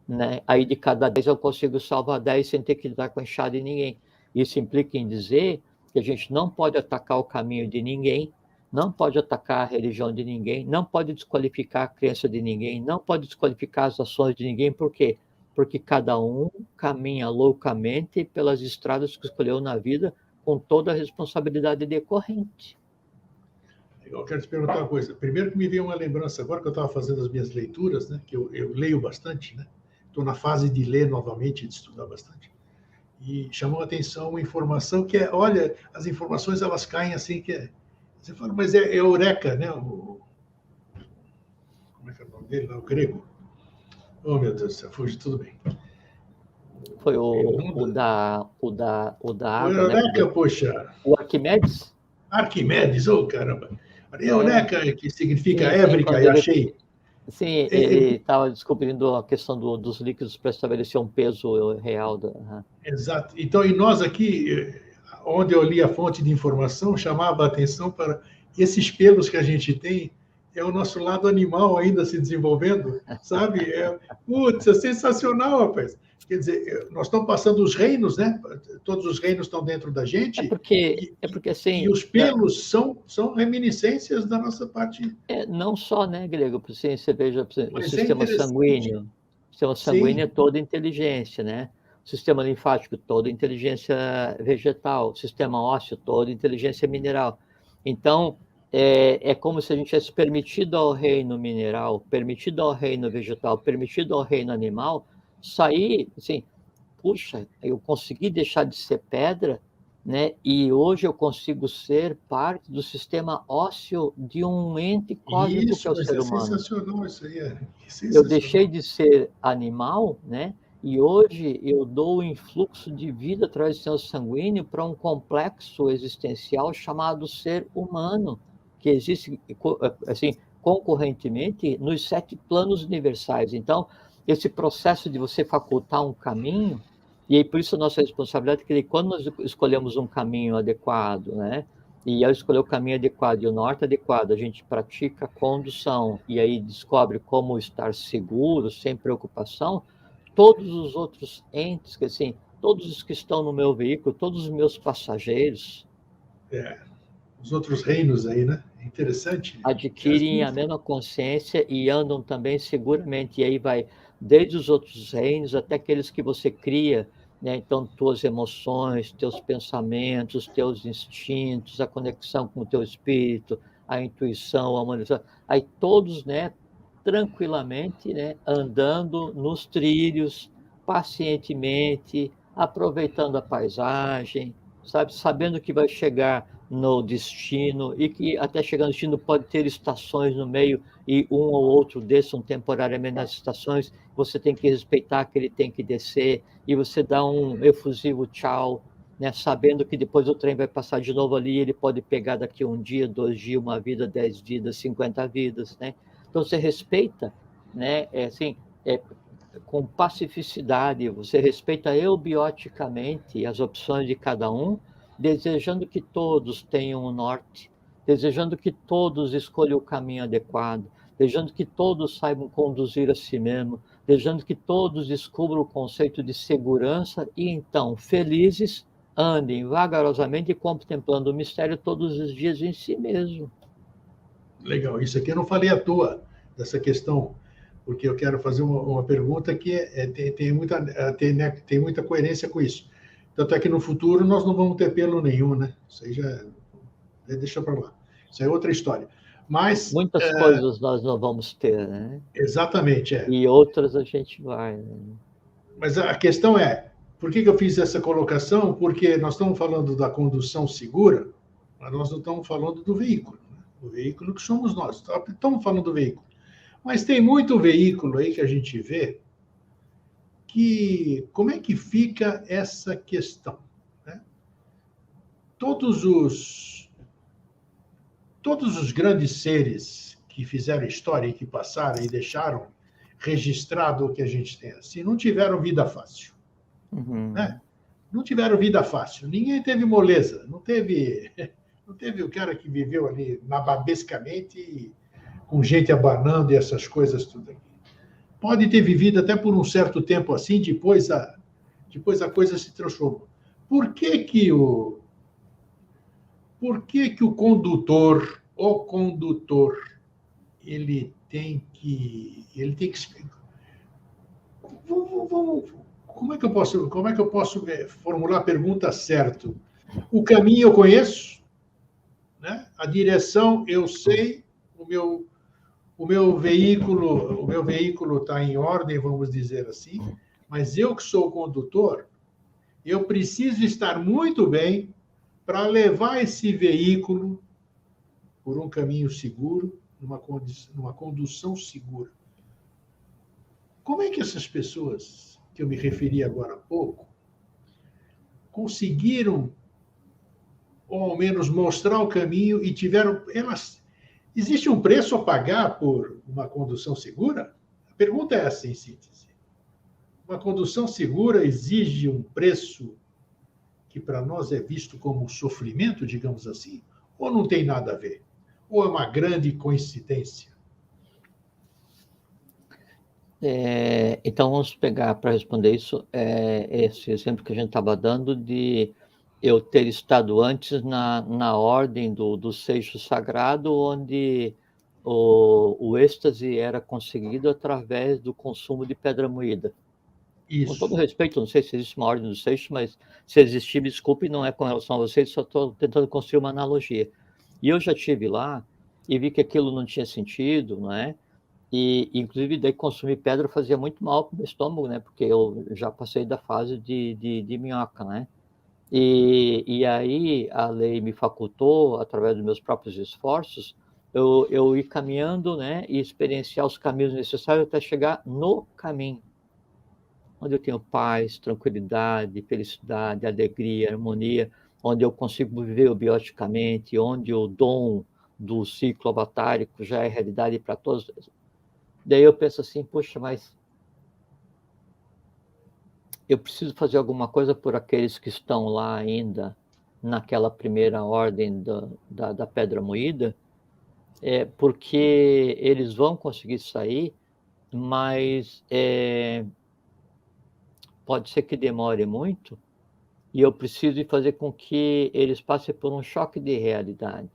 né? Aí de cada 10 eu consigo salvar 10 sem ter que lidar com a enxada de ninguém. Isso implica em dizer que a gente não pode atacar o caminho de ninguém, não pode atacar a religião de ninguém, não pode desqualificar a crença de ninguém, não pode desqualificar as ações de ninguém. Por quê? Porque cada um caminha loucamente pelas estradas que escolheu na vida, com toda a responsabilidade decorrente. Eu quero te perguntar uma coisa. Primeiro que me veio uma lembrança, agora que eu estava fazendo as minhas leituras, né, que eu leio bastante, né? Estou na fase de ler novamente, de estudar bastante. E chamou a atenção uma informação que é, olha, as informações elas caem assim que é, você fala, mas é eureka, né? Como é que é o nome dele lá, o grego? Oh, meu Deus do céu, fuge, tudo bem. Foi o da O água, né? eureka, poxa. O Arquimedes? Arquimedes, oh, caramba. Eureka, que significa sim, Évrica, e achei. Sim, ele estava descobrindo a questão dos líquidos para estabelecer um peso real. Exato. Então, e nós aqui, onde eu li a fonte de informação, chamava a atenção para esses pelos que a gente tem, é o nosso lado animal ainda se desenvolvendo, sabe? Putz, é sensacional, rapaz. Quer dizer, nós estamos passando os reinos, né? Todos os reinos estão dentro da gente. É porque assim. E os pelos são reminiscências da nossa parte. Não só, né, Grego? Assim, você veja o sistema sanguíneo. sistema sanguíneo é toda inteligência, né? O sistema linfático, toda inteligência vegetal, sistema ósseo, toda inteligência mineral. Então, é como se a gente tivesse permitido ao reino mineral, permitido ao reino vegetal, permitido ao reino animal sair, assim, puxa, eu consegui deixar de ser pedra, né? E hoje eu consigo ser parte do sistema ósseo de um ente cósmico que é o ser humano. Sensacional isso aí, Eu deixei de ser animal, né? E hoje eu dou o influxo de vida através do sistema sanguíneo para um complexo existencial chamado ser humano, que existe, assim, concorrentemente nos 7 planos universais. Então, esse processo de você facultar um caminho, e aí por isso a nossa responsabilidade é que quando nós escolhemos um caminho adequado, né? E ao escolher o caminho adequado e o norte adequado, a gente pratica a condução e aí descobre como estar seguro, sem preocupação, todos os outros entes, que assim, todos os que estão no meu veículo, todos os meus passageiros, os outros reinos aí, né? Interessante. adquirem a mesma consciência e andam também seguramente. E aí vai desde os outros reinos até aqueles que você cria, né? Então, tuas emoções, teus pensamentos, teus instintos, a conexão com o teu espírito, a intuição, a humanização, aí todos, né, tranquilamente, né, andando nos trilhos, pacientemente, aproveitando a paisagem, sabe, sabendo que vai chegar no destino e que até chegar no destino pode ter estações no meio e um ou outro desçam temporariamente nas estações, você tem que respeitar que ele tem que descer e você dá um efusivo tchau, né, sabendo que depois o trem vai passar de novo ali e ele pode pegar daqui 1 dia, 2 dias, 1 vida, 10 vidas, 50 vidas, né? Então você respeita, né, assim, com pacificidade, você respeita eubioticamente as opções de cada um, desejando que todos tenham o norte, desejando que todos escolham o caminho adequado, desejando que todos saibam conduzir a si mesmo, desejando que todos descubram o conceito de segurança e então, felizes, andem vagarosamente contemplando o mistério todos os dias em si mesmo. Legal, isso aqui eu não falei à toa, dessa questão, porque eu quero fazer uma pergunta que tem muita coerência com isso. Tanto é que no futuro nós não vamos ter pelo nenhum, né? Isso aí já deixa para lá. Isso é outra história. Mas muitas coisas nós não vamos ter, né? Exatamente, é. E outras a gente vai. Né? Mas a questão é, por que eu fiz essa colocação? Porque nós estamos falando da condução segura, mas nós não estamos falando do veículo. Né? O veículo que somos nós. Estamos falando do veículo. Mas tem muito veículo aí que a gente vê que... Como é que fica essa questão? Né? Todos os grandes seres que fizeram história e que passaram e deixaram registrado o que a gente tem assim, não tiveram vida fácil. Uhum. Né? Não tiveram vida fácil. Ninguém teve moleza. Não teve o cara que viveu ali nababescamente com gente abanando e essas coisas tudo aqui. Pode ter vivido até por um certo tempo assim, depois a coisa se transformou. Por que o condutor, ele tem que como é que eu posso formular a pergunta certa? O caminho eu conheço, né? A direção eu sei, o meu veículo está em ordem, vamos dizer assim, mas eu que sou o condutor, eu preciso estar muito bem para levar esse veículo por um caminho seguro, numa condução segura. Como é que essas pessoas que eu me referi agora há pouco conseguiram, ou ao menos mostrar o caminho e tiveram... Existe um preço a pagar por uma condução segura? A pergunta é essa, em síntese. Uma condução segura exige um preço que para nós é visto como um sofrimento, digamos assim, ou não tem nada a ver? Ou é uma grande coincidência? Então, vamos pegar para responder isso, esse exemplo que a gente estava dando de eu ter estado antes na ordem do seixo sagrado, onde o êxtase era conseguido através do consumo de pedra moída. Isso. Com todo respeito, não sei se existe uma ordem dos seixos, mas se existir, me desculpe, não é com relação a vocês, só estou tentando construir uma analogia. E eu já estive lá e vi que aquilo não tinha sentido, não é? E, inclusive, daí consumir pedra fazia muito mal para o meu estômago, né? Porque eu já passei da fase de minhoca, né? E aí a lei me facultou, através dos meus próprios esforços, eu ir caminhando, né? E experienciar os caminhos necessários até chegar no caminho, onde eu tenho paz, tranquilidade, felicidade, alegria, harmonia, onde eu consigo viver bioticamente, onde o dom do ciclo avatárico já é realidade para todos. Daí eu penso assim, poxa, mas eu preciso fazer alguma coisa por aqueles que estão lá ainda naquela primeira ordem da pedra moída, porque eles vão conseguir sair, mas pode ser que demore muito, e eu preciso fazer com que eles passem por um choque de realidade,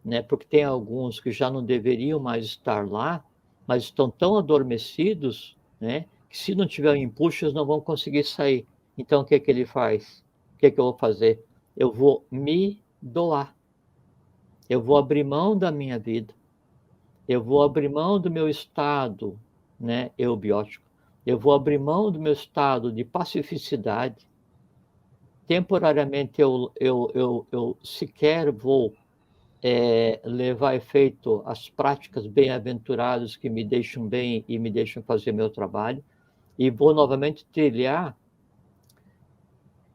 né? Porque tem alguns que já não deveriam mais estar lá, mas estão tão adormecidos, né? Que se não tiver impulso, eles não vão conseguir sair. Então, o que que ele faz? O que que eu vou fazer? Eu vou me doar. Eu vou abrir mão da minha vida. Eu vou abrir mão do meu estado, né? Eubiótico. Eu vou abrir mão do meu estado de pacificidade. Temporariamente, eu sequer vou levar a efeito as práticas bem-aventuradas que me deixam bem e me deixam fazer meu trabalho, e vou novamente trilhar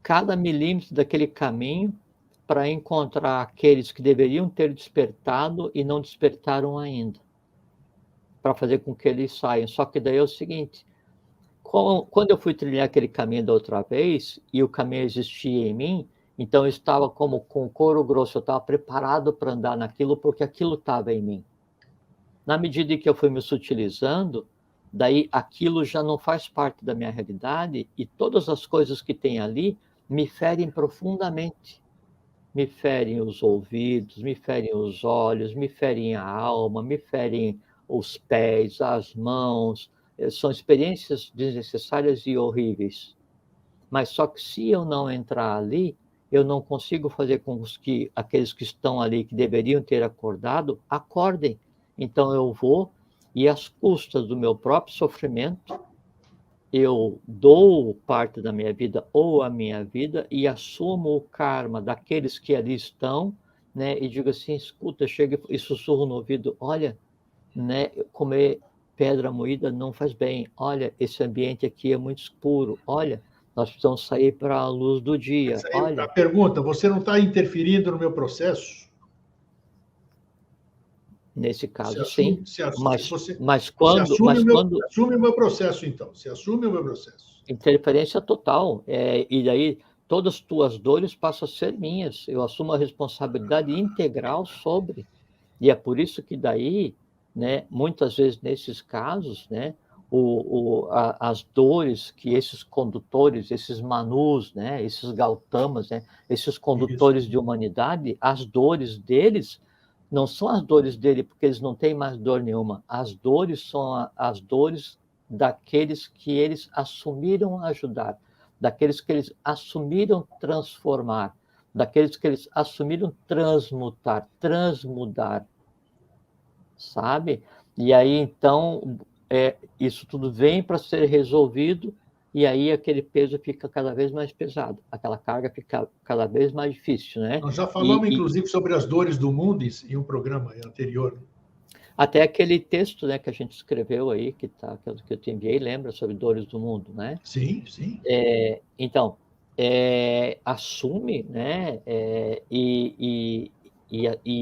cada milímetro daquele caminho para encontrar aqueles que deveriam ter despertado e não despertaram ainda, para fazer com que eles saiam. Só que daí é o seguinte, quando eu fui trilhar aquele caminho da outra vez, e o caminho existia em mim, então eu estava como com couro grosso, eu estava preparado para andar naquilo, porque aquilo estava em mim. Na medida em que eu fui me sutilizando, daí aquilo já não faz parte da minha realidade, e todas as coisas que tem ali me ferem profundamente. Me ferem os ouvidos, me ferem os olhos, me ferem a alma, me ferem os pés, as mãos. São experiências desnecessárias e horríveis. Mas só que se eu não entrar ali, eu não consigo fazer com que aqueles que estão ali, que deveriam ter acordado, acordem. Então eu vou, e às custas do meu próprio sofrimento, eu dou parte da minha vida ou a minha vida e assumo o karma daqueles que ali estão, né? E digo assim, escuta, chega e sussurro no ouvido, olha, né? Comer pedra moída não faz bem. Olha, esse ambiente aqui é muito escuro. Olha, nós precisamos sair para a luz do dia. Mas aí, Olha, a pergunta, você não está interferindo no meu processo? nesse Você caso, sim. assume, você, Mas você quando, mas quando assume o meu processo, então. Você assume o meu processo. interferência total, e daí todas as tuas dores passam a ser minhas. Eu assumo a responsabilidade integral sobre. E é por isso que daí, né, muitas vezes nesses casos, né, as dores que esses condutores, esses manus, né, esses gautamas, né, esses condutores Isso. de humanidade, as dores deles não são as dores dele porque eles não têm mais dor nenhuma. As dores são as dores daqueles que eles assumiram ajudar, daqueles que eles assumiram transformar, daqueles que eles assumiram transmudar, sabe? E aí, então, isso tudo vem para ser resolvido, e aí aquele peso fica cada vez mais pesado, aquela carga fica cada vez mais difícil, né? Nós já falamos, inclusive, sobre as dores do mundo em um programa anterior. Até aquele texto, né, que a gente escreveu aí, que eu te enviei, lembra, sobre dores do mundo, né? Sim, sim. Então, assume, né, e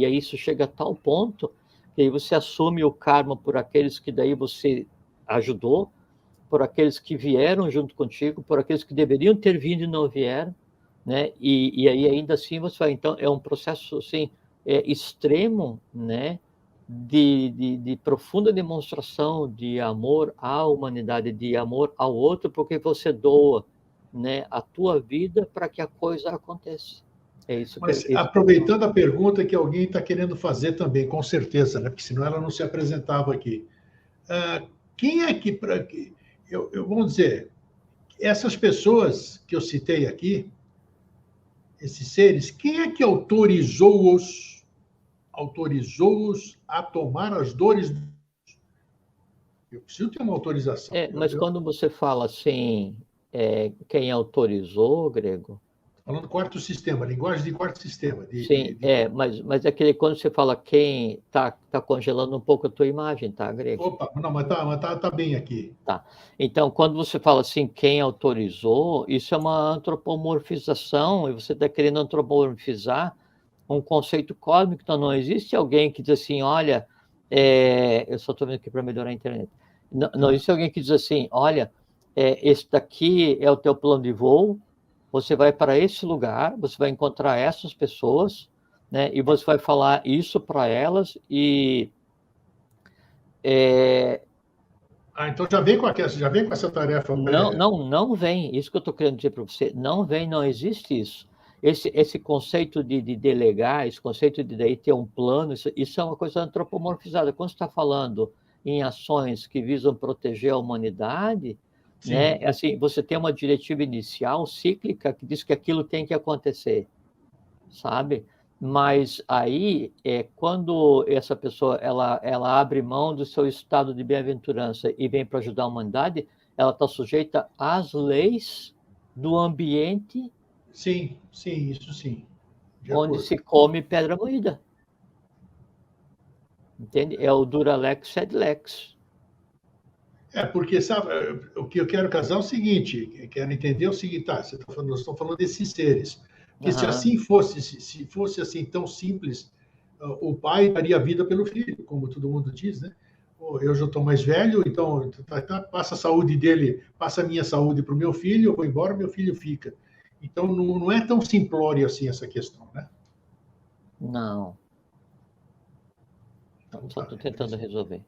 aí isso chega a tal ponto que aí você assume o karma por aqueles que daí você ajudou, por aqueles que vieram junto contigo, por aqueles que deveriam ter vindo e não vieram, né, e aí ainda assim você vai, então, é um processo, assim, extremo, né, de profunda demonstração de amor à humanidade, de amor ao outro, porque você doa, né, a tua vida para que a coisa aconteça. É isso Mas que aproveitando a pergunta que alguém está querendo fazer também, com certeza, né? Porque senão ela não se apresentava aqui. Quem é que, vamos dizer, essas pessoas que eu citei aqui, esses seres, quem é que autorizou-os a tomar as dores? Eu preciso ter uma autorização. Mas quando você fala assim, quem autorizou, Grego? Falando quarto sistema, linguagem de quarto sistema. Sim, mas aquele quando você fala quem tá congelando um pouco a tua imagem, tá, Grego? Opa, não, mas tá bem aqui. Tá. Então, quando você fala assim, quem autorizou, isso é uma antropomorfização, e você está querendo antropomorfizar um conceito cósmico, então não existe alguém que diz assim, olha, eu só estou vendo aqui para melhorar a internet. Não existe alguém que diz assim, olha, esse daqui é o teu plano de voo, você vai para esse lugar, você vai encontrar essas pessoas, né, e você vai falar isso para elas, e então já vem com essa tarefa. Não vem. Isso que eu estou querendo dizer para você. Não vem, não existe isso. Esse conceito de delegar, esse conceito de daí ter um plano, isso é uma coisa antropomorfizada. Quando você está falando em ações que visam proteger a humanidade, né, assim, você tem uma diretiva inicial cíclica que diz que aquilo tem que acontecer, sabe? Mas aí, quando essa pessoa ela abre mão do seu estado de bem-aventurança e vem para ajudar a humanidade, ela está sujeita às leis do ambiente. Sim, isso sim. Onde se come pedra moída. Entende? É o Duralex sed lex. Porque, sabe, o que eu quero casar é o seguinte, quero entender o seguinte, nós estamos falando desses seres. Porque se assim fosse, se fosse assim tão simples, o pai daria a vida pelo filho, como todo mundo diz, né? Eu já estou mais velho, então passa a saúde dele, passa a minha saúde para o meu filho, eu vou embora, meu filho fica. Então não é tão simplório assim essa questão, né? Não. Só estou tentando resolver.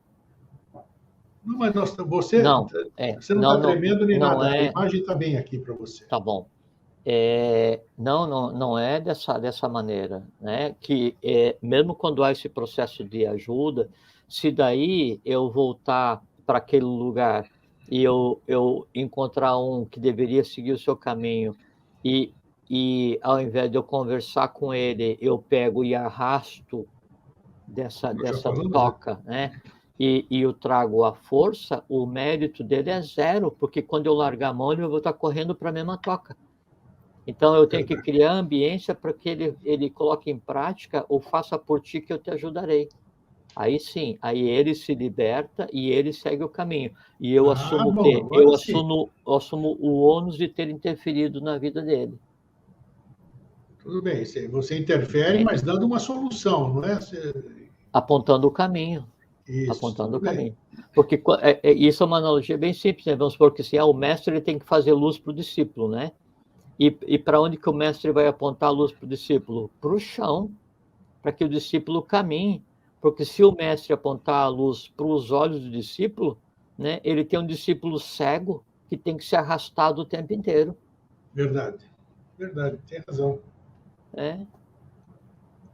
Não, mas você não está tremendo nem nada. A imagem está bem aqui para você. Tá bom. Não é dessa maneira, né? Que mesmo quando há esse processo de ajuda, se daí eu voltar para aquele lugar e eu encontrar um que deveria seguir o seu caminho e ao invés de eu conversar com ele, eu pego e arrasto dessa toca, né? E eu trago a força, o mérito dele é zero, porque quando eu largar a mão, eu vou estar correndo para a mesma toca. Então, eu tenho que criar ambiência para que ele coloque em prática ou faça por ti que eu te ajudarei. Aí sim, aí ele se liberta e ele segue o caminho. E eu assumo o quê? Eu assumo o ônus de ter interferido na vida dele. Tudo bem, você interfere, mas dando uma solução, não é? Apontando o caminho. Isso, apontando o caminho. Porque isso é uma analogia bem simples, né? Vamos supor que assim, o mestre ele tem que fazer luz para o discípulo, né? E para onde que o mestre vai apontar a luz para o discípulo? Para o chão, para que o discípulo caminhe. Porque se o mestre apontar a luz para os olhos do discípulo, né, ele tem um discípulo cego que tem que ser arrastado o tempo inteiro. Verdade, tem razão.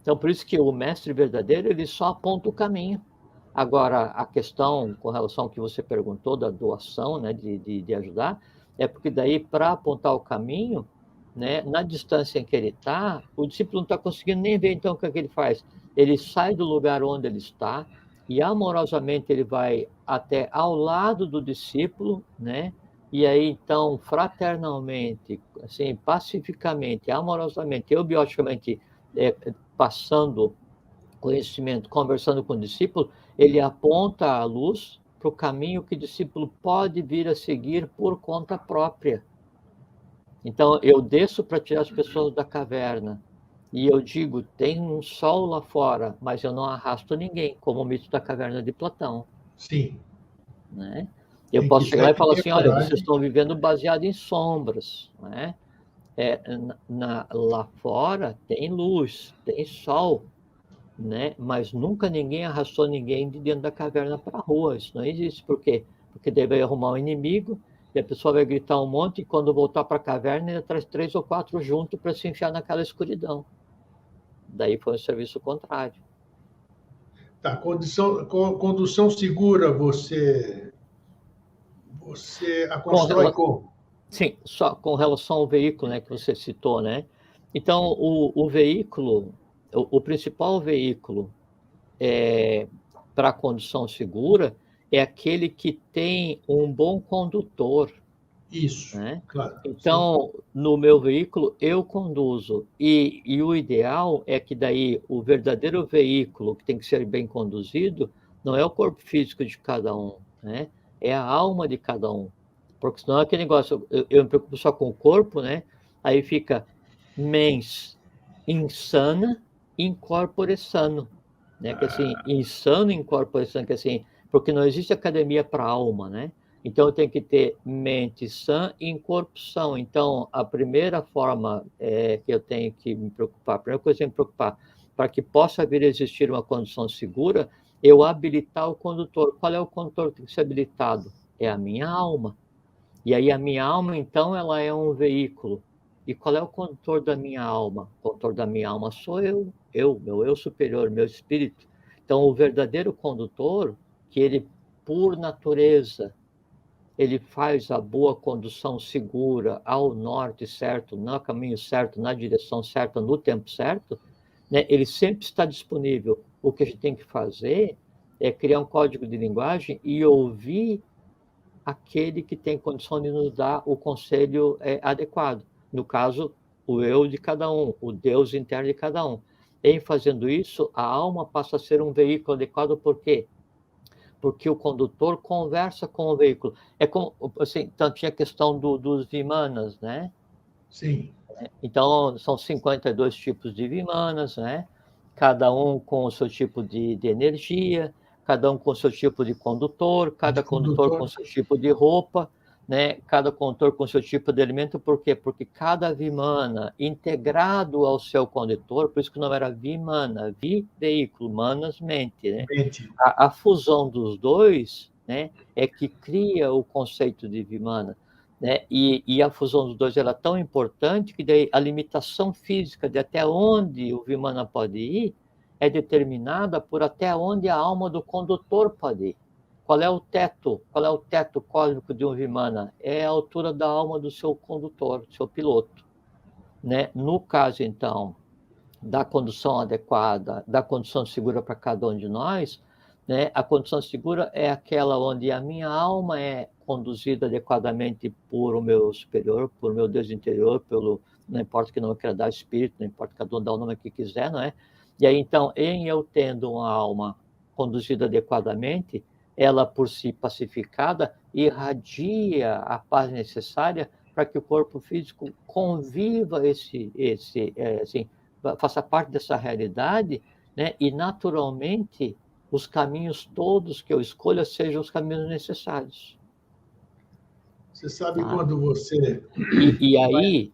Então, por isso que o mestre verdadeiro, ele só aponta o caminho. Agora, a questão com relação ao que você perguntou da doação, né, de ajudar, é porque daí, para apontar o caminho, né, na distância em que ele está, o discípulo não está conseguindo nem ver, então, o que é que ele faz? Ele sai do lugar onde ele está e, amorosamente, ele vai até ao lado do discípulo, né, e aí, então, fraternalmente, assim, pacificamente, amorosamente, eubioticamente, passando conhecimento, conversando com o discípulo, ele aponta a luz para o caminho que o discípulo pode vir a seguir por conta própria. Então, eu desço para tirar as pessoas da caverna e eu digo, tem um sol lá fora, mas eu não arrasto ninguém, como o mito da caverna de Platão. Sim. Né? Eu posso chegar lá e falar assim, olha, vocês estão vivendo baseado em sombras, né? Lá fora tem luz, tem sol, né? Mas nunca ninguém arrastou ninguém de dentro da caverna para a rua. Isso não existe. Por quê? Porque daí vai arrumar um inimigo e a pessoa vai gritar um monte e quando voltar para a caverna ele traz 3 ou 4 juntos para se enfiar naquela escuridão. Daí foi um serviço contrário. Tá, condução segura, você a constrói como? Sim, só com relação ao veículo, né, que você citou, né? Então, o veículo, o principal veículo para a condução segura é aquele que tem um bom condutor. Isso, né? claro. Então, sim, no meu veículo, eu conduzo. E o ideal é que daí o verdadeiro veículo que tem que ser bem conduzido não é o corpo físico de cada um, né? É a alma de cada um. Porque senão é aquele negócio, eu me preocupo só com o corpo, né? Aí fica mens insana in corpore sano, né? Que assim, insano in corpore sano, que assim, porque não existe academia para alma, né? Então, eu tenho que ter mente sã e corpo são. Então, a primeira forma que eu tenho que me preocupar, a primeira coisa que eu tenho que me preocupar, para que possa vir a existir uma condução segura, eu habilitar o condutor. Qual é o condutor que tem que ser habilitado? É a minha alma. E aí, a minha alma, então, ela é um veículo. E qual é o condutor da minha alma? O condutor da minha alma sou meu eu superior, meu espírito. Então, o verdadeiro condutor, que ele, por natureza, ele faz a boa condução segura ao norte certo, no caminho certo, na direção certa, no tempo certo, né? Ele sempre está disponível. O que a gente tem que fazer é criar um código de linguagem e ouvir aquele que tem condição de nos dar o conselho adequado. No caso, o eu de cada um, o Deus interno de cada um. Em fazendo isso, a alma passa a ser um veículo adequado, por quê? Porque o condutor conversa com o veículo. É como, assim, então tinha a questão dos vimanas, né? Sim. Então, são 52 tipos de vimanas, né? Cada um com o seu tipo de energia, cada um com o seu tipo de condutor, cada condutor com o seu tipo de roupa, né? Cada condutor com o seu tipo de alimento. Por quê? Porque cada vimana, integrado ao seu condutor, por isso que o nome era vimana, veículo, manas, mente, né? Mente. A fusão dos dois, né, é que cria o conceito de vimana. Né? E a fusão dos dois era tão importante que daí a limitação física de até onde o vimana pode ir é determinada por até onde a alma do condutor pode ir. Qual é o teto? Qual é o teto cósmico de um vimana? É a altura da alma do seu condutor, do seu piloto. Né? No caso, então, da condução adequada, da condução segura para cada um de nós, né? A condução segura é aquela onde a minha alma é conduzida adequadamente por o meu superior, por meu Deus interior, não importa que não eu queira dar espírito, não importa que cada um dá o nome que quiser, não é? E aí, então, em eu tendo uma alma conduzida adequadamente, ela, por si pacificada, irradia a paz necessária para que o corpo físico conviva assim, faça parte dessa realidade, né? E naturalmente os caminhos todos que eu escolha sejam os caminhos necessários. Você sabe quando você... E aí,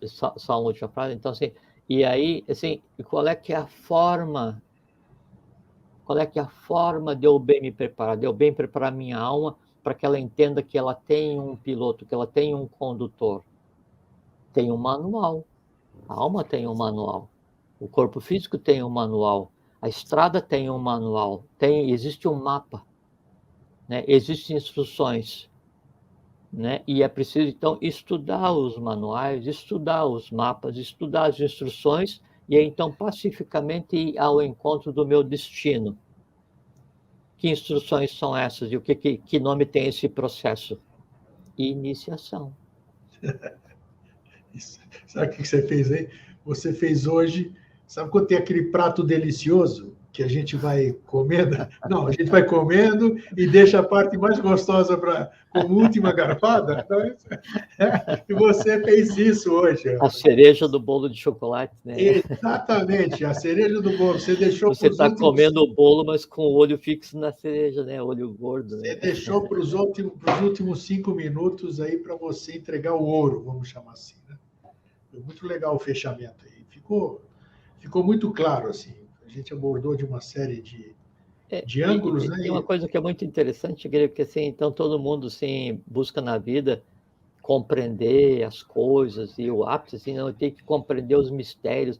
só uma última frase, então assim, e aí, assim, qual é que é a forma de eu bem me preparar, de eu bem preparar minha alma para que ela entenda que ela tem um piloto, que ela tem um condutor? Tem um manual. A alma tem um manual. O corpo físico tem um manual. A estrada tem um manual. Existe um mapa. Né? Existem instruções. Né? E é preciso, então, estudar os manuais, estudar os mapas, estudar as instruções e, então, pacificamente ir ao encontro do meu destino. Que instruções são essas? E que nome tem esse processo? Iniciação. Sabe o que você fez aí? Você fez hoje... Sabe quando tem aquele prato delicioso que a gente vai comendo? Não, a gente vai comendo e deixa a parte mais gostosa como última garfada. E você fez isso hoje. A cereja do bolo de chocolate, né? Exatamente, a cereja do bolo. Você deixou Você está comendo o bolo, mas com o olho fixo na cereja, né? Olho gordo. Você né? deixou para os últimos 5 minutos aí para você entregar o ouro, vamos chamar assim. Né? Foi muito legal o fechamento aí. Ficou muito claro, assim. A gente abordou de uma série de ângulos, né? Tem uma coisa que é muito interessante, porque assim, então todo mundo assim, busca na vida compreender as coisas, e o ápice, assim, não, tem que compreender os mistérios,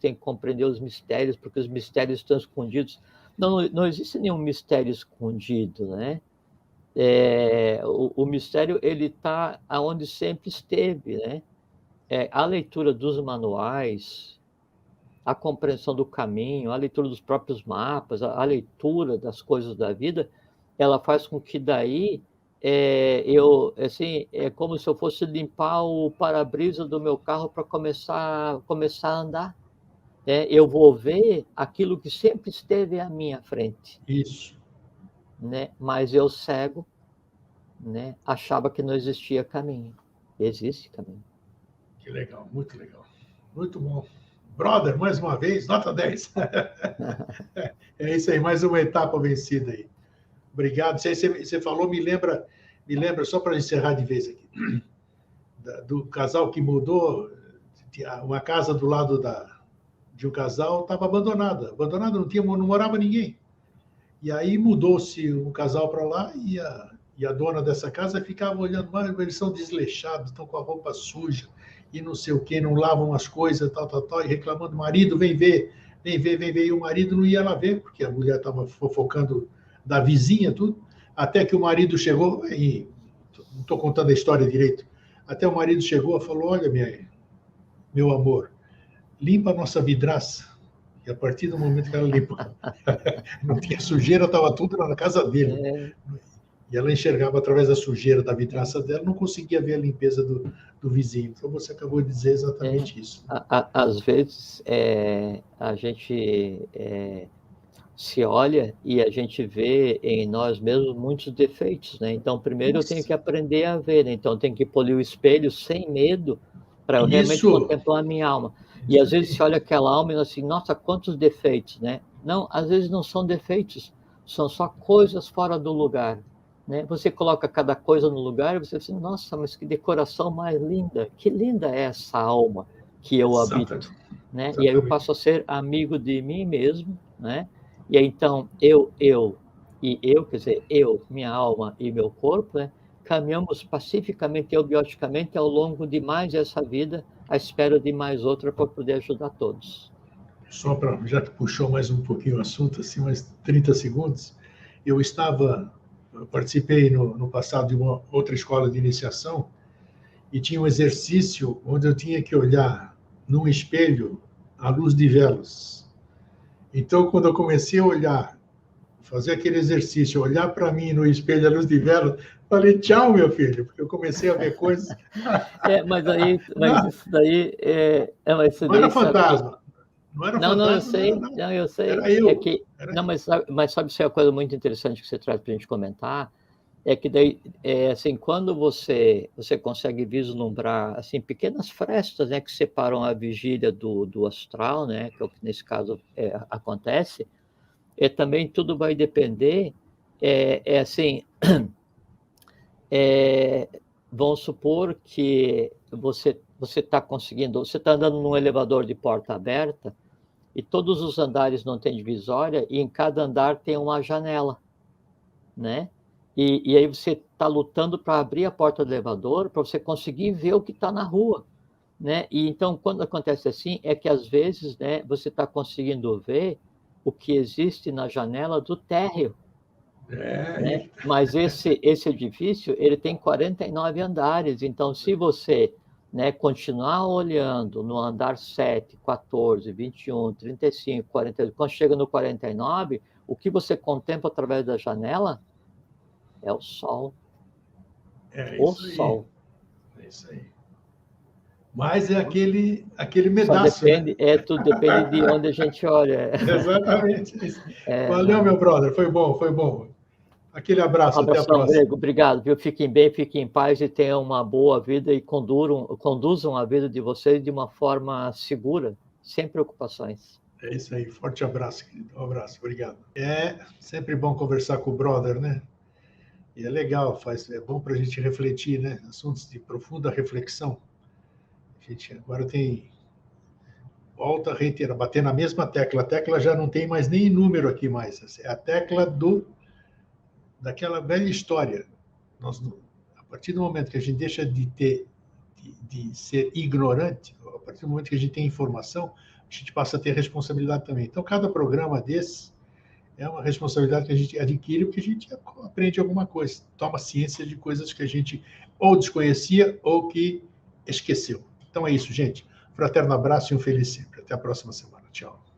porque os mistérios estão escondidos. Não existe nenhum mistério escondido, né? O mistério, ele está aonde sempre esteve, né? A leitura dos manuais, a compreensão do caminho, a leitura dos próprios mapas, a leitura das coisas da vida, ela faz com que daí assim, é como se eu fosse limpar o para-brisa do meu carro para começar a andar. Eu vou ver aquilo que sempre esteve à minha frente. Isso. Né? Mas eu, cego, né, achava que não existia caminho. Existe caminho. Que legal, muito legal. Muito bom. Brother, mais uma vez, nota 10. É isso aí, mais uma etapa vencida aí. Obrigado. Você falou, me lembra, só para encerrar de vez aqui, do casal que mudou, uma casa do lado de um casal estava abandonada, não morava ninguém. E aí mudou-se um casal para lá e a dona dessa casa ficava olhando, mas eles são desleixados, estão com a roupa suja e não sei o quê, não lavam as coisas, tal, e reclamando, marido, vem ver. E o marido não ia lá ver, porque a mulher estava fofocando da vizinha, tudo, até que o marido chegou, e não estou contando a história direito, até o marido chegou e falou, olha, meu amor, limpa a nossa vidraça. E a partir do momento que ela limpa, não tinha sujeira, estava tudo na casa dele. E ela enxergava através da sujeira da vidraça dela, não conseguia ver a limpeza do vizinho. Então, você acabou de dizer exatamente isso. Às vezes, a gente se olha e a gente vê em nós mesmos muitos defeitos, né? Então, primeiro eu tenho que aprender a ver, né? Então, eu tenho que polir o espelho sem medo para eu realmente contemplar a minha alma. E às vezes se olha aquela alma e assim, nossa, quantos defeitos, né? Não, às vezes não são defeitos, são só coisas fora do lugar, né? Você coloca cada coisa no lugar e você diz, nossa, mas que decoração mais linda, que linda é essa alma que eu habito, né? E aí eu passo a ser amigo de mim mesmo, né? E aí, então, quer dizer, minha alma e meu corpo, né? Caminhamos pacificamente e eubioticamente ao longo de mais essa vida, à espera de mais outra para poder ajudar todos. Só para, já que puxou mais um pouquinho o assunto, assim, mais 30 segundos, eu participei no passado de uma outra escola de iniciação e tinha um exercício onde eu tinha que olhar num espelho à luz de velas. Então, quando eu comecei a olhar, fazer aquele exercício, olhar para mim no espelho à luz de velas, falei, tchau, meu filho, porque eu comecei a ver coisas... Mas isso daí... não era fantasma. Não, eu sei. Não, eu sei. Era eu. Mas sabe se é uma coisa muito interessante que você traz para a gente comentar? É que daí, assim, quando você consegue vislumbrar, assim, pequenas frestas, né, que separam a vigília do astral, né, que é o que nesse caso acontece, também tudo vai depender, assim, vamos supor que você está conseguindo, você está andando num elevador de porta aberta e todos os andares não têm divisória e em cada andar tem uma janela, né? E aí você está lutando para abrir a porta do elevador para você conseguir ver o que está na rua, né? E então, quando acontece assim, é que às vezes, né, você está conseguindo ver o que existe na janela do térreo. Né? Mas esse edifício, ele tem 49 andares, então se você, né, continuar olhando no andar 7, 14, 21, 35, 40, quando chega no 49, o que você contempla através da janela é o sol. O sol. É isso aí. Mas é aquele pedaço. Só depende, né? Tudo depende de onde a gente olha. Exatamente. Valeu, meu brother. Foi bom. Aquele abraço, até a próxima. Grego, obrigado, viu? Fiquem bem, fiquem em paz e tenham uma boa vida e conduzam a vida de vocês de uma forma segura, sem preocupações. É isso aí, forte abraço, querido. Um abraço, obrigado. É sempre bom conversar com o brother, né? E é legal, é bom para a gente refletir, né? Assuntos de profunda reflexão. A gente agora volta a reiterar, bater na mesma tecla. A tecla já não tem mais nem número aqui mais. É a tecla daquela velha história. A partir do momento que a gente deixa de ter de ser ignorante. A partir do momento que a gente tem informação, a gente passa a ter responsabilidade também. Então, cada programa desse é uma responsabilidade que a gente adquire porque a gente aprende alguma coisa, toma ciência de coisas que a gente ou desconhecia ou que esqueceu. Então é isso, gente. Fraterno abraço e um feliz sempre. Até a próxima semana. Tchau.